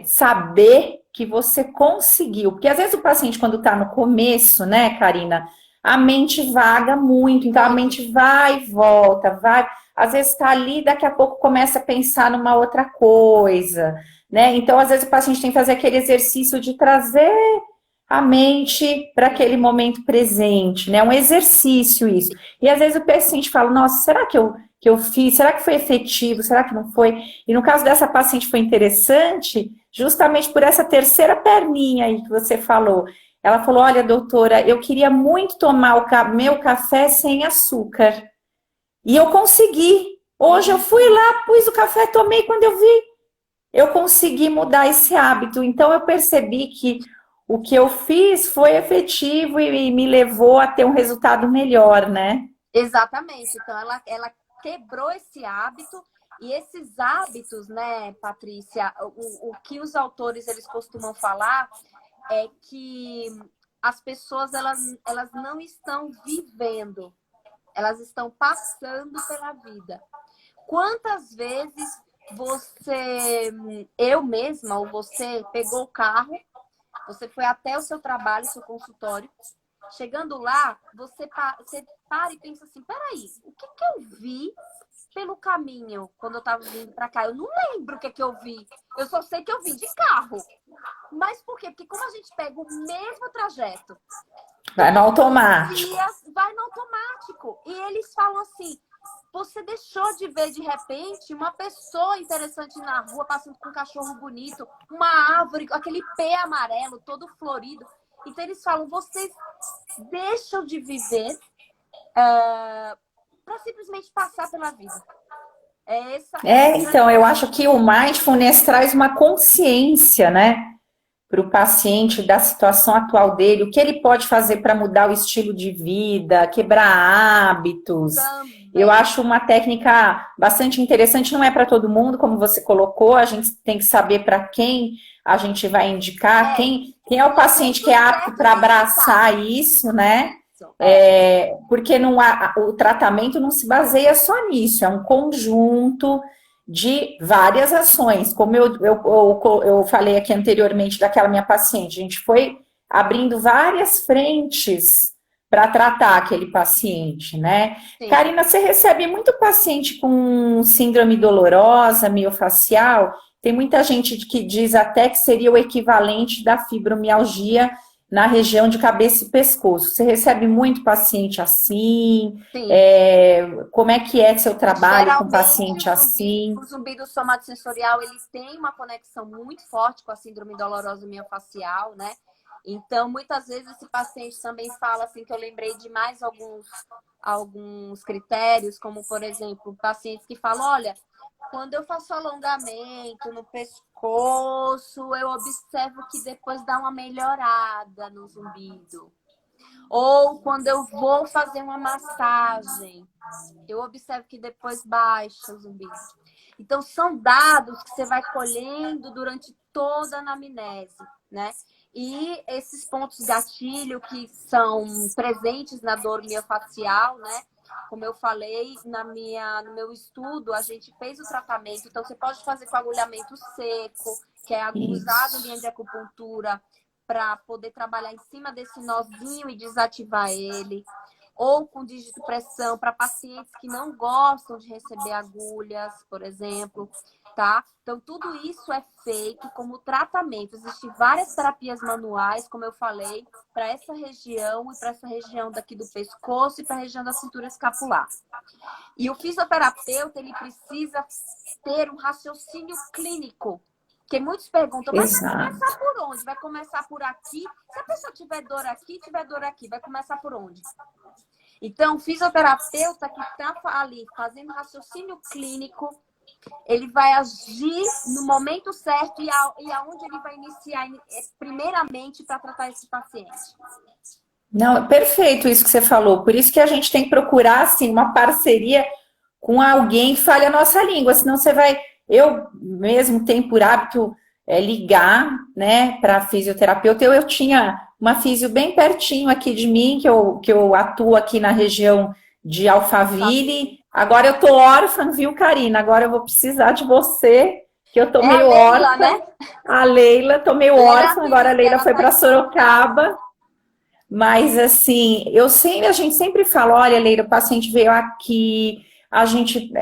saber que você conseguiu? Porque às vezes o paciente, quando está no começo, né, Karina, a mente vaga muito, então a mente vai e volta, vai. Às vezes está ali, daqui a pouco começa a pensar numa outra coisa, né? Então, às vezes o paciente tem que fazer aquele exercício de trazer a mente para aquele momento presente, né? Um exercício isso. E às vezes o paciente fala, nossa, será que eu fiz? Será que foi efetivo? Será que não foi? E no caso dessa paciente foi interessante, justamente por essa terceira perninha aí que você falou. Ela falou, olha, doutora, eu queria muito tomar meu café sem açúcar. E eu consegui. Hoje eu fui lá, pus o café, tomei quando eu vi. Eu consegui mudar esse hábito. Então eu percebi que o que eu fiz foi efetivo e me levou a ter um resultado melhor, né? Exatamente. Então, ela quebrou esse hábito. E esses hábitos, né, Patrícia, o que os autores eles costumam falar é que as pessoas elas não estão vivendo, elas estão passando pela vida. Quantas vezes eu mesma ou você pegou o carro, você foi até o seu trabalho, seu consultório, chegando lá, você para e pensa assim, peraí, o que eu vi pelo caminho quando eu estava vindo para cá? Eu não lembro o que eu vi. Eu só sei que eu vim de carro. Mas por quê? Porque como a gente pega o mesmo trajeto, vai no automático. Vai no automático. E eles falam assim, você deixou de ver de repente uma pessoa interessante na rua, passando com um cachorro bonito, uma árvore, aquele pé amarelo, todo florido. Então eles falam, vocês deixam de viver para simplesmente passar pela vida. Então, eu acho que o mindfulness traz uma consciência, né, para o paciente da situação atual dele, o que ele pode fazer para mudar o estilo de vida, quebrar hábitos. Também. Eu acho uma técnica bastante interessante, não é para todo mundo, como você colocou, a gente tem que saber para quem a gente vai indicar, quem é o paciente que é apto para abraçar isso, né? Porque o tratamento não se baseia só nisso, é um conjunto de várias ações. Como eu falei aqui anteriormente daquela minha paciente, a gente foi abrindo várias frentes para tratar aquele paciente, né? Sim. Karina, você recebe muito paciente com síndrome dolorosa, miofacial? Tem muita gente que diz até que seria o equivalente da fibromialgia na região de cabeça e pescoço. Você recebe muito paciente assim? Sim. Como é que é seu trabalho com paciente assim? O zumbido somatosensorial, ele tem uma conexão muito forte com a síndrome dolorosa miofacial, né? Então, muitas vezes esse paciente também fala assim, que eu lembrei de mais alguns critérios, como, por exemplo, pacientes que falam, olha, quando eu faço alongamento no pescoço, eu observo que depois dá uma melhorada no zumbido. Ou quando eu vou fazer uma massagem, eu observo que depois baixa o zumbido. Então, são dados que você vai colhendo durante toda a anamnese, né? E esses pontos gatilho que são presentes na dor miofacial, né? Como eu falei, no meu estudo, a gente fez o tratamento. Então, você pode fazer com agulhamento seco, que é usado em linha de acupuntura, para poder trabalhar em cima desse nozinho e desativar ele, ou com digitopressão para pacientes que não gostam de receber agulhas, por exemplo, tá? Então, tudo isso é feito como tratamento. Existem várias terapias manuais, como eu falei, para essa região e para essa região daqui do pescoço e para a região da cintura escapular. E o fisioterapeuta, ele precisa ter um raciocínio clínico. Porque muitos perguntam, mas vai Exato. começar por onde? Vai começar por aqui? Se a pessoa tiver dor aqui, vai começar por onde? Então, o fisioterapeuta que está ali fazendo raciocínio clínico, ele vai agir no momento certo e aonde ele vai iniciar primeiramente para tratar esse paciente. Não, perfeito isso que você falou. Por isso que a gente tem que procurar, assim, uma parceria com alguém que fale a nossa língua, senão você vai... Eu mesmo tenho por hábito ligar, né, para fisioterapeuta. Eu tinha uma fisio bem pertinho aqui de mim, que eu atuo aqui na região de Alphaville. Agora eu tô órfã, viu, Karina? Agora eu vou precisar de você, que eu tô meio órfã. Né? A Leila, tô meio órfã, agora a Leila foi para Sorocaba. Mas, assim, a gente sempre fala, olha, Leila, o paciente veio aqui, a gente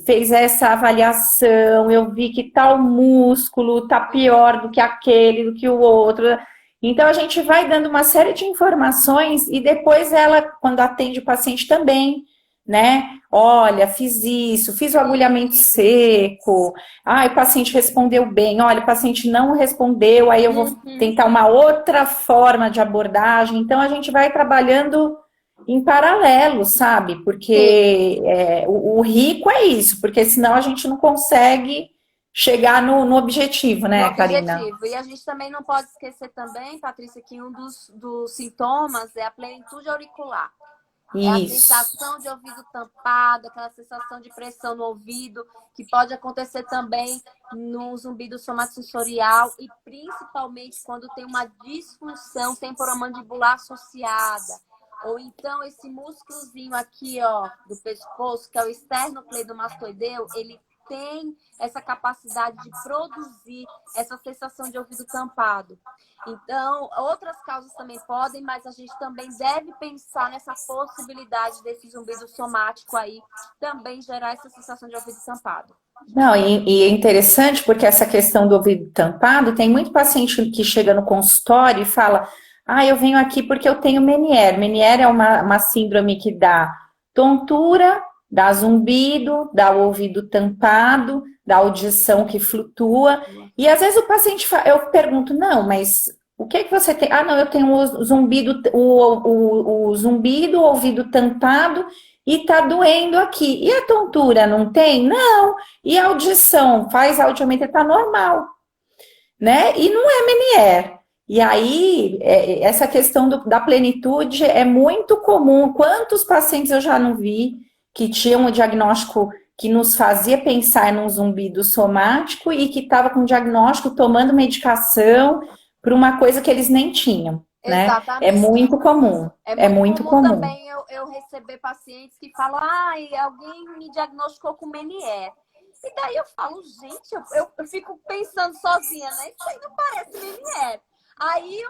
fez essa avaliação, eu vi que tal músculo tá pior do que aquele, do que o outro. Então, a gente vai dando uma série de informações e depois ela, quando atende o paciente também, né? Olha, fiz isso, fiz o agulhamento seco. Ah, o paciente respondeu bem. Olha, o paciente não respondeu, aí eu vou tentar uma outra forma de abordagem. Então, a gente vai trabalhando em paralelo, sabe? Porque o rico é isso, porque senão a gente não consegue chegar no objetivo, né, Karina? E a gente também não pode esquecer também, Patrícia, que um dos sintomas é a plenitude auricular. É a sensação de ouvido tampado, aquela sensação de pressão no ouvido, que pode acontecer também no zumbido somatosensorial e principalmente quando tem uma disfunção temporomandibular associada. Ou então esse músculozinho aqui, ó, do pescoço, que é o esternocleidomastoideu, ele tem essa capacidade de produzir essa sensação de ouvido tampado. Então, outras causas também podem, mas a gente também deve pensar nessa possibilidade desse zumbido somático aí também gerar essa sensação de ouvido tampado. Não, e é interessante porque essa questão do ouvido tampado, tem muito paciente que chega no consultório e fala, eu venho aqui porque eu tenho Meniere. Meniere é uma síndrome que dá tontura, dá zumbido, dá o ouvido tampado, dá audição que flutua. E às vezes o paciente, eu pergunto, não, mas o que você tem? Não, eu tenho o zumbido, o zumbido, o ouvido tampado e tá doendo aqui. E a tontura não tem? Não. E a audição? Faz a audiometria, tá normal, né? E não é Meniere. E aí, essa questão da plenitude é muito comum. Quantos pacientes eu já não vi que tinham o diagnóstico que nos fazia pensar num zumbido somático e que estava com diagnóstico tomando medicação para uma coisa que eles nem tinham, né? Exatamente. É muito comum. É muito comum também eu receber pacientes que falam, alguém me diagnosticou com Meniere. E daí eu falo, gente, eu fico pensando sozinha, né? Isso aí não parece Meniere. Aí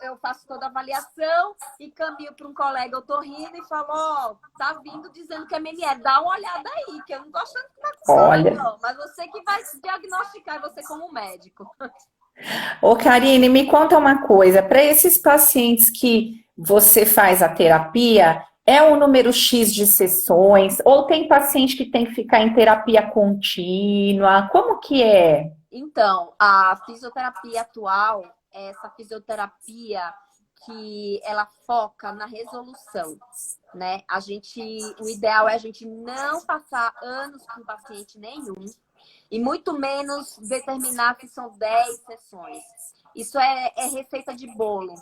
eu faço toda a avaliação e caminho para um colega otorrino e falo, tá vindo dizendo que é Meniere. Dá uma olhada aí, que eu não tô achando que vai funcionar, não. Mas você que vai diagnosticar, você como médico. Ô, Karine, me conta uma coisa. Para esses pacientes que você faz a terapia, é um número X de sessões? Ou tem paciente que tem que ficar em terapia contínua? Como que é? Então, a fisioterapia atual é essa fisioterapia que ela foca na resolução, né? O ideal é a gente não passar anos com paciente nenhum e muito menos determinar que são 10 sessões. Isso é receita de bolo.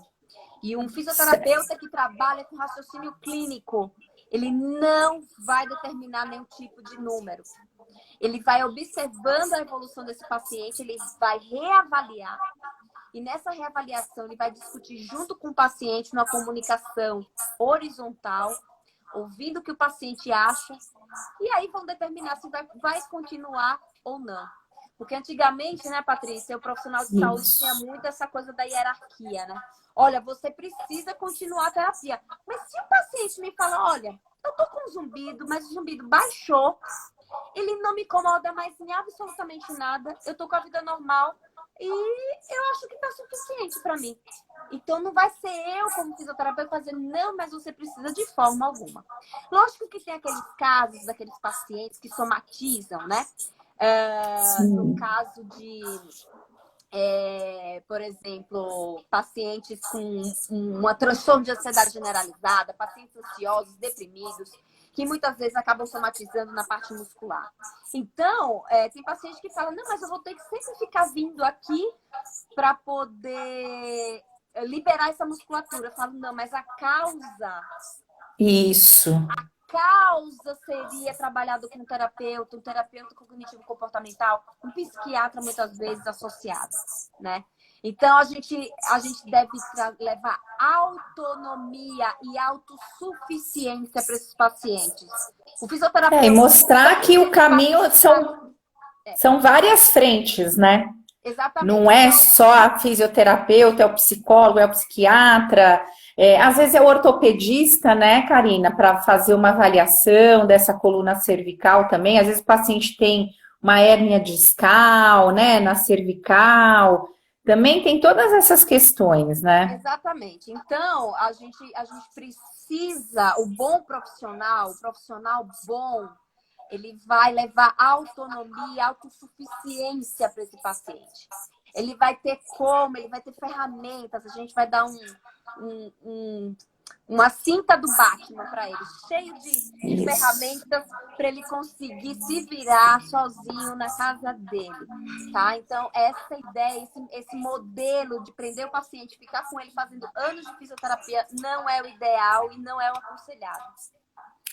E um fisioterapeuta que trabalha com raciocínio clínico, ele não vai determinar nenhum tipo de número. Ele vai observando a evolução desse paciente, ele vai reavaliar. E nessa reavaliação, ele vai discutir junto com o paciente numa comunicação horizontal, ouvindo o que o paciente acha, e aí vão determinar se vai continuar ou não. Porque antigamente, né, Patrícia, o profissional de saúde Isso. tinha muito essa coisa da hierarquia, né? Olha, você precisa continuar a terapia. Mas se o paciente me fala, olha, eu tô com zumbido, mas o zumbido baixou, ele não me incomoda mais em absolutamente nada, eu tô com a vida normal e eu acho que tá suficiente para mim. Então não vai ser eu como fisioterapeuta fazer, não, mas você precisa de forma alguma. Lógico que tem aqueles casos daqueles pacientes que somatizam, né? No Sim. caso de, por exemplo, pacientes com uma transtorno de ansiedade generalizada, pacientes ansiosos, deprimidos, que muitas vezes acabam somatizando na parte muscular. Então, tem paciente que fala, não, mas eu vou ter que sempre ficar vindo aqui para poder liberar essa musculatura. Eu falo, não, mas a Isso. causa seria trabalhado com um terapeuta cognitivo comportamental, um psiquiatra muitas vezes associado, né? Então a gente deve levar autonomia e autossuficiência para esses pacientes. O E fisioterapeuta mostrar que o caminho são várias frentes, né? exatamente. Não é Então, só a fisioterapeuta, é o psicólogo, é o psiquiatra, às vezes é o ortopedista, né, Karina, para fazer uma avaliação dessa coluna cervical também. Às vezes o paciente tem uma hérnia discal, né, na cervical. Também tem todas essas questões, né? exatamente. Então, a gente precisa, o bom profissional, o profissional bom, ele vai levar autonomia e autossuficiência para esse paciente. Ele vai ter ele vai ter ferramentas, a gente vai dar uma cinta do Batman para ele, cheio de Isso. ferramentas para ele conseguir se virar sozinho na casa dele, tá? Então, essa ideia, esse modelo de prender o paciente, ficar com ele fazendo anos de fisioterapia, não é o ideal e não é o aconselhado.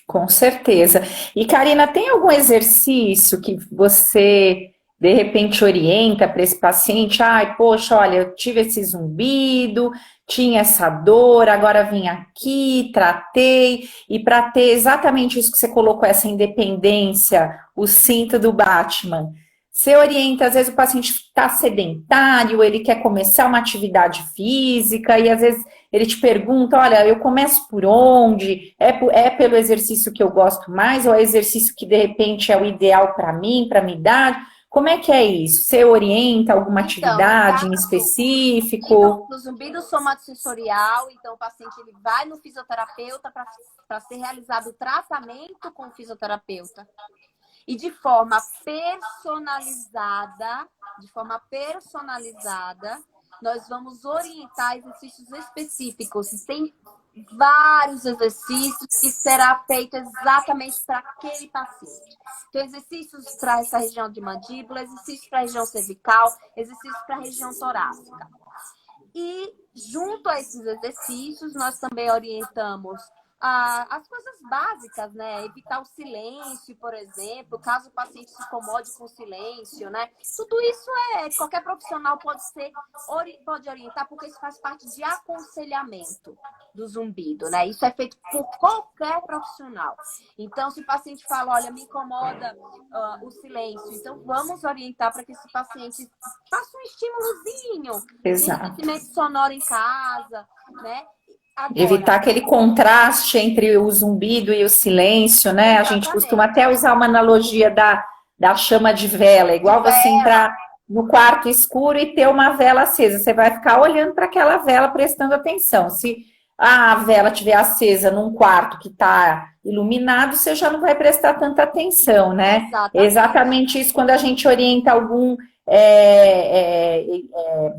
Com certeza. E, Karina, tem algum exercício que você, de repente, orienta para esse paciente? Ai, poxa, olha, eu tive esse zumbido, tinha essa dor, agora vim aqui, tratei, e para ter exatamente isso que você colocou, essa independência, o cinto do Batman. Você orienta, às vezes o paciente está sedentário, ele quer começar uma atividade física, e às vezes ele te pergunta, olha, eu começo por onde? É pelo exercício que eu gosto mais ou é exercício que de repente é o ideal para mim, para minha idade? Como é que é isso? Você orienta alguma Então, no atividade em caso específico? do zumbido somatosensorial, então o paciente ele vai no fisioterapeuta para ser realizado o tratamento com o fisioterapeuta. E de forma personalizada, nós vamos orientar exercícios específicos. Tem vários exercícios que será feito exatamente para aquele paciente. Então, exercícios para essa região de mandíbula, exercícios para a região cervical, exercícios para a região torácica. E junto a esses exercícios, nós também orientamos as coisas básicas, né? Evitar o silêncio, por exemplo, caso o paciente se incomode com o silêncio, né? Tudo isso qualquer profissional pode orientar, porque isso faz parte de aconselhamento do zumbido, né? Isso é feito por qualquer profissional. Então, se o paciente fala, olha, me incomoda o silêncio, então vamos orientar para que esse paciente faça um estímulozinho de Exato. enriquecimento sonoro em casa, né? Agora, Evitar aquele contraste entre o zumbido e o silêncio, né? A gente costuma exatamente, até usar uma analogia da chama de vela, de igual você vela, entrar no quarto escuro e ter uma vela acesa. Você vai ficar olhando para aquela vela, prestando atenção. Se a vela estiver acesa num quarto que está iluminado, você já não vai prestar tanta atenção, né? É exatamente. exatamente isso quando a gente orienta algum é, é,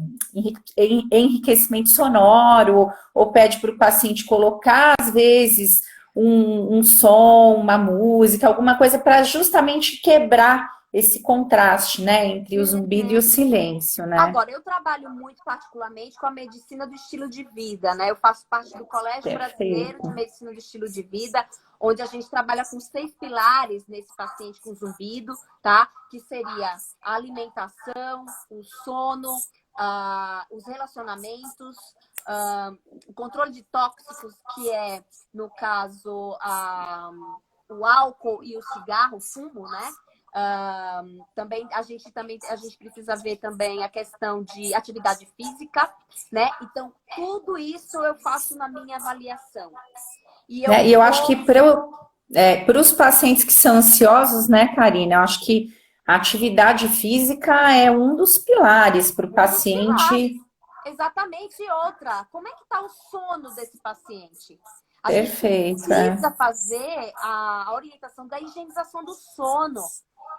enriquecimento sonoro, ou pede para o paciente colocar, às vezes, um som, uma música, alguma coisa para justamente quebrar esse contraste, né, entre o zumbido e o Uhum. silêncio, né? Agora, eu trabalho muito particularmente com a medicina do estilo de vida, né? Eu faço parte do Colégio Brasileiro de Perfeito. Medicina do Estilo de Vida, onde a gente trabalha com 6 pilares nesse paciente com zumbido, tá? Que seria a alimentação, o sono, os relacionamentos, o controle de tóxicos, que é, no caso, o álcool e o cigarro, o fumo, né? Também a gente precisa ver também a questão de atividade física, né? Então, tudo isso eu faço na minha avaliação. E eu acho que para os pacientes que são ansiosos, né, Karina, eu acho que a atividade física é um dos pilares para o paciente. Exatamente. E outra, como é que está o sono desse paciente? A Perfeito. gente precisa fazer a orientação da higienização do sono.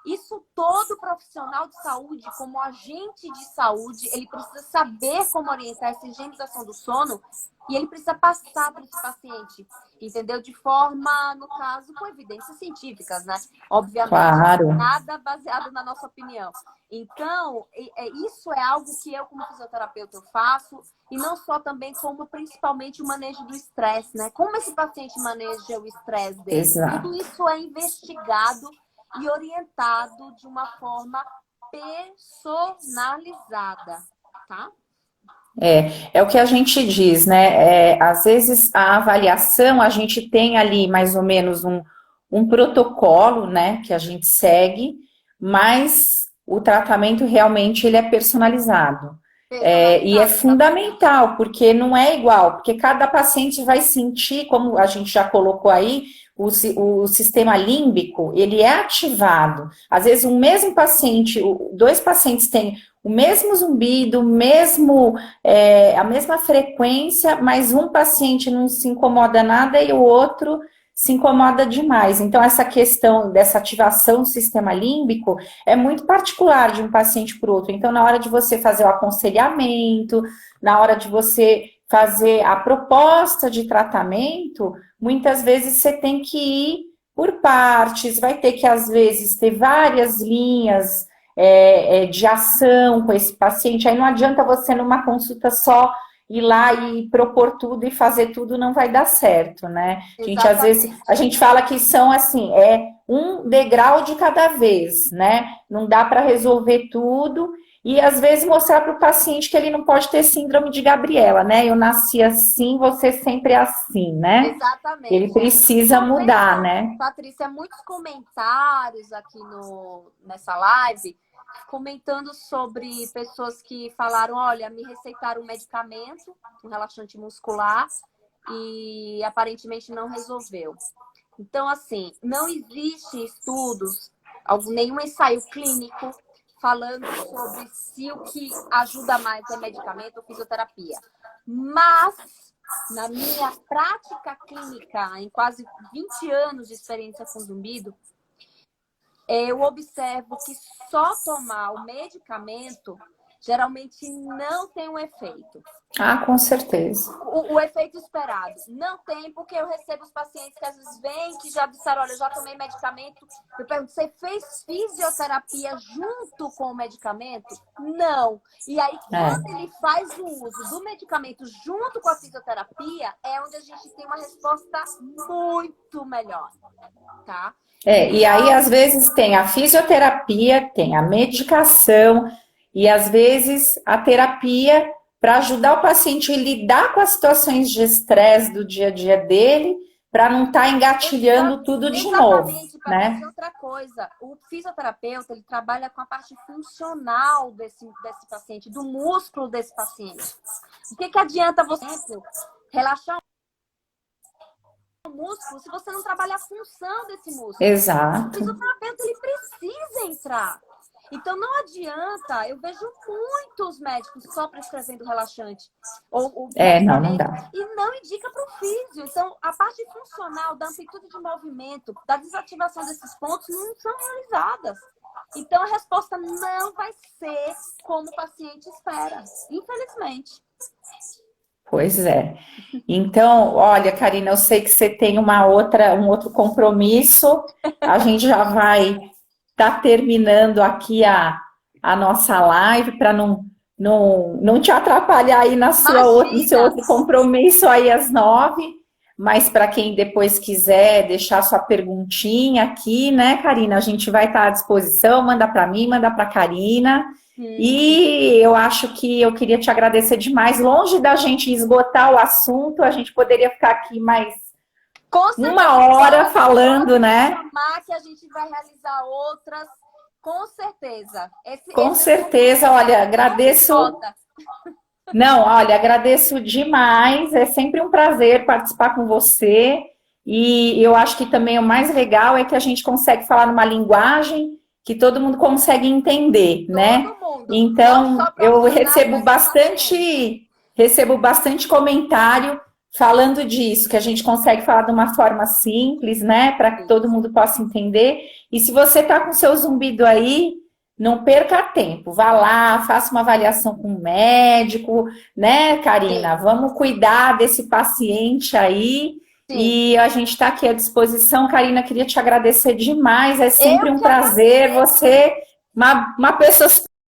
Isso todo profissional de saúde, como agente de saúde, ele precisa saber como orientar essa higienização do sono e ele precisa passar para esse paciente, entendeu? De forma, no caso, com evidências científicas, né? Obviamente, Claro. nada baseado na nossa opinião. Então, isso é algo que eu, como fisioterapeuta, eu faço, e não só também como, principalmente, o manejo do estresse, né? Como esse paciente maneja o estresse dele. Exato. Tudo isso é investigado e orientado de uma forma personalizada, tá? É o que a gente diz, né? Às vezes a avaliação, a gente tem ali mais ou menos um protocolo, né, que a gente segue, mas o tratamento realmente ele é personalizado. E é fundamental, porque não é igual, porque cada paciente vai sentir, como a gente já colocou aí, o sistema límbico, ele é ativado. Às vezes, o mesmo paciente, dois pacientes têm o mesmo zumbido, a mesma frequência, mas um paciente não se incomoda nada e o outro se incomoda demais. Então, essa questão dessa ativação do sistema límbico é muito particular de um paciente para o outro. Então, na hora de você fazer o aconselhamento, na hora de você fazer a proposta de tratamento, muitas vezes você tem que ir por partes, vai ter que, às vezes, ter várias linhas de ação com esse paciente. Aí não adianta você, numa consulta só, ir lá e propor tudo e fazer tudo, não vai dar certo, né? Às vezes, a gente fala que são assim, um degrau de cada vez, né? Não dá para resolver tudo. E às vezes mostrar para o paciente que ele não pode ter síndrome de Gabriela, né? Eu nasci assim, você sempre é assim, né? Exatamente. Ele precisa mudar, né? Patrícia, muitos comentários aqui nessa live comentando sobre pessoas que falaram, olha, me receitaram um medicamento, um relaxante muscular, e aparentemente não resolveu. Então, assim, não existe estudos, nenhum ensaio clínico falando sobre se o que ajuda mais é medicamento ou fisioterapia. Mas, na minha prática clínica, em quase 20 anos de experiência com zumbido, eu observo que só tomar o medicamento geralmente não tem um efeito. Ah, com certeza. O efeito esperado. Não tem, porque eu recebo os pacientes que às vezes vêm, que já disseram, olha, eu já tomei medicamento. Eu pergunto, você fez fisioterapia junto com o medicamento? Não. E aí, quando ele faz o uso do medicamento junto com a fisioterapia, é onde a gente tem uma resposta muito melhor, tá? E aí, às vezes, tem a fisioterapia, tem a medicação, e às vezes a terapia para ajudar o paciente a lidar com as situações de estresse do dia a dia dele, para não estar engatilhando tudo de novo. Exatamente, né? Outra coisa, o fisioterapeuta, ele trabalha com a parte funcional desse paciente, do músculo desse paciente. O que adianta você relaxar o músculo se você não trabalha a função desse músculo? Exato. O fisioterapeuta, ele precisa entrar. Então, não adianta, eu vejo muitos médicos só prescrevendo relaxante. Não dá. E não indica para o físio. Então, a parte funcional, da amplitude de movimento, da desativação desses pontos, não são realizadas. Então, a resposta não vai ser como o paciente espera, infelizmente. Pois é. Então, olha, Karina, eu sei que você tem um outro compromisso. A gente já vai estar terminando aqui a nossa live para não te atrapalhar aí no seu outro compromisso aí às 9. Mas para quem depois quiser deixar sua perguntinha aqui, né, Karina? A gente vai estar à disposição, manda para mim, manda para a Karina. E eu acho que eu queria te agradecer demais. Longe da gente esgotar o assunto, a gente poderia ficar aqui mais uma hora falando, né? Que a gente vai realizar outras. Com certeza. Com certeza, olha, agradeço. Não, olha, agradeço demais. É sempre um prazer participar com você. E eu acho que também o mais legal é que a gente consegue falar numa linguagem que todo mundo consegue entender, né? Mundo. Então, eu recebo bastante comentário falando disso, que a gente consegue falar de uma forma simples, né? Para que todo mundo possa entender. E se você está com seu zumbido aí, não perca tempo, vá lá, faça uma avaliação com o médico, né, Karina? Sim. Vamos cuidar desse paciente aí. Sim. E a gente está aqui à disposição. Karina, queria te agradecer demais. É sempre um prazer. Você, uma pessoa super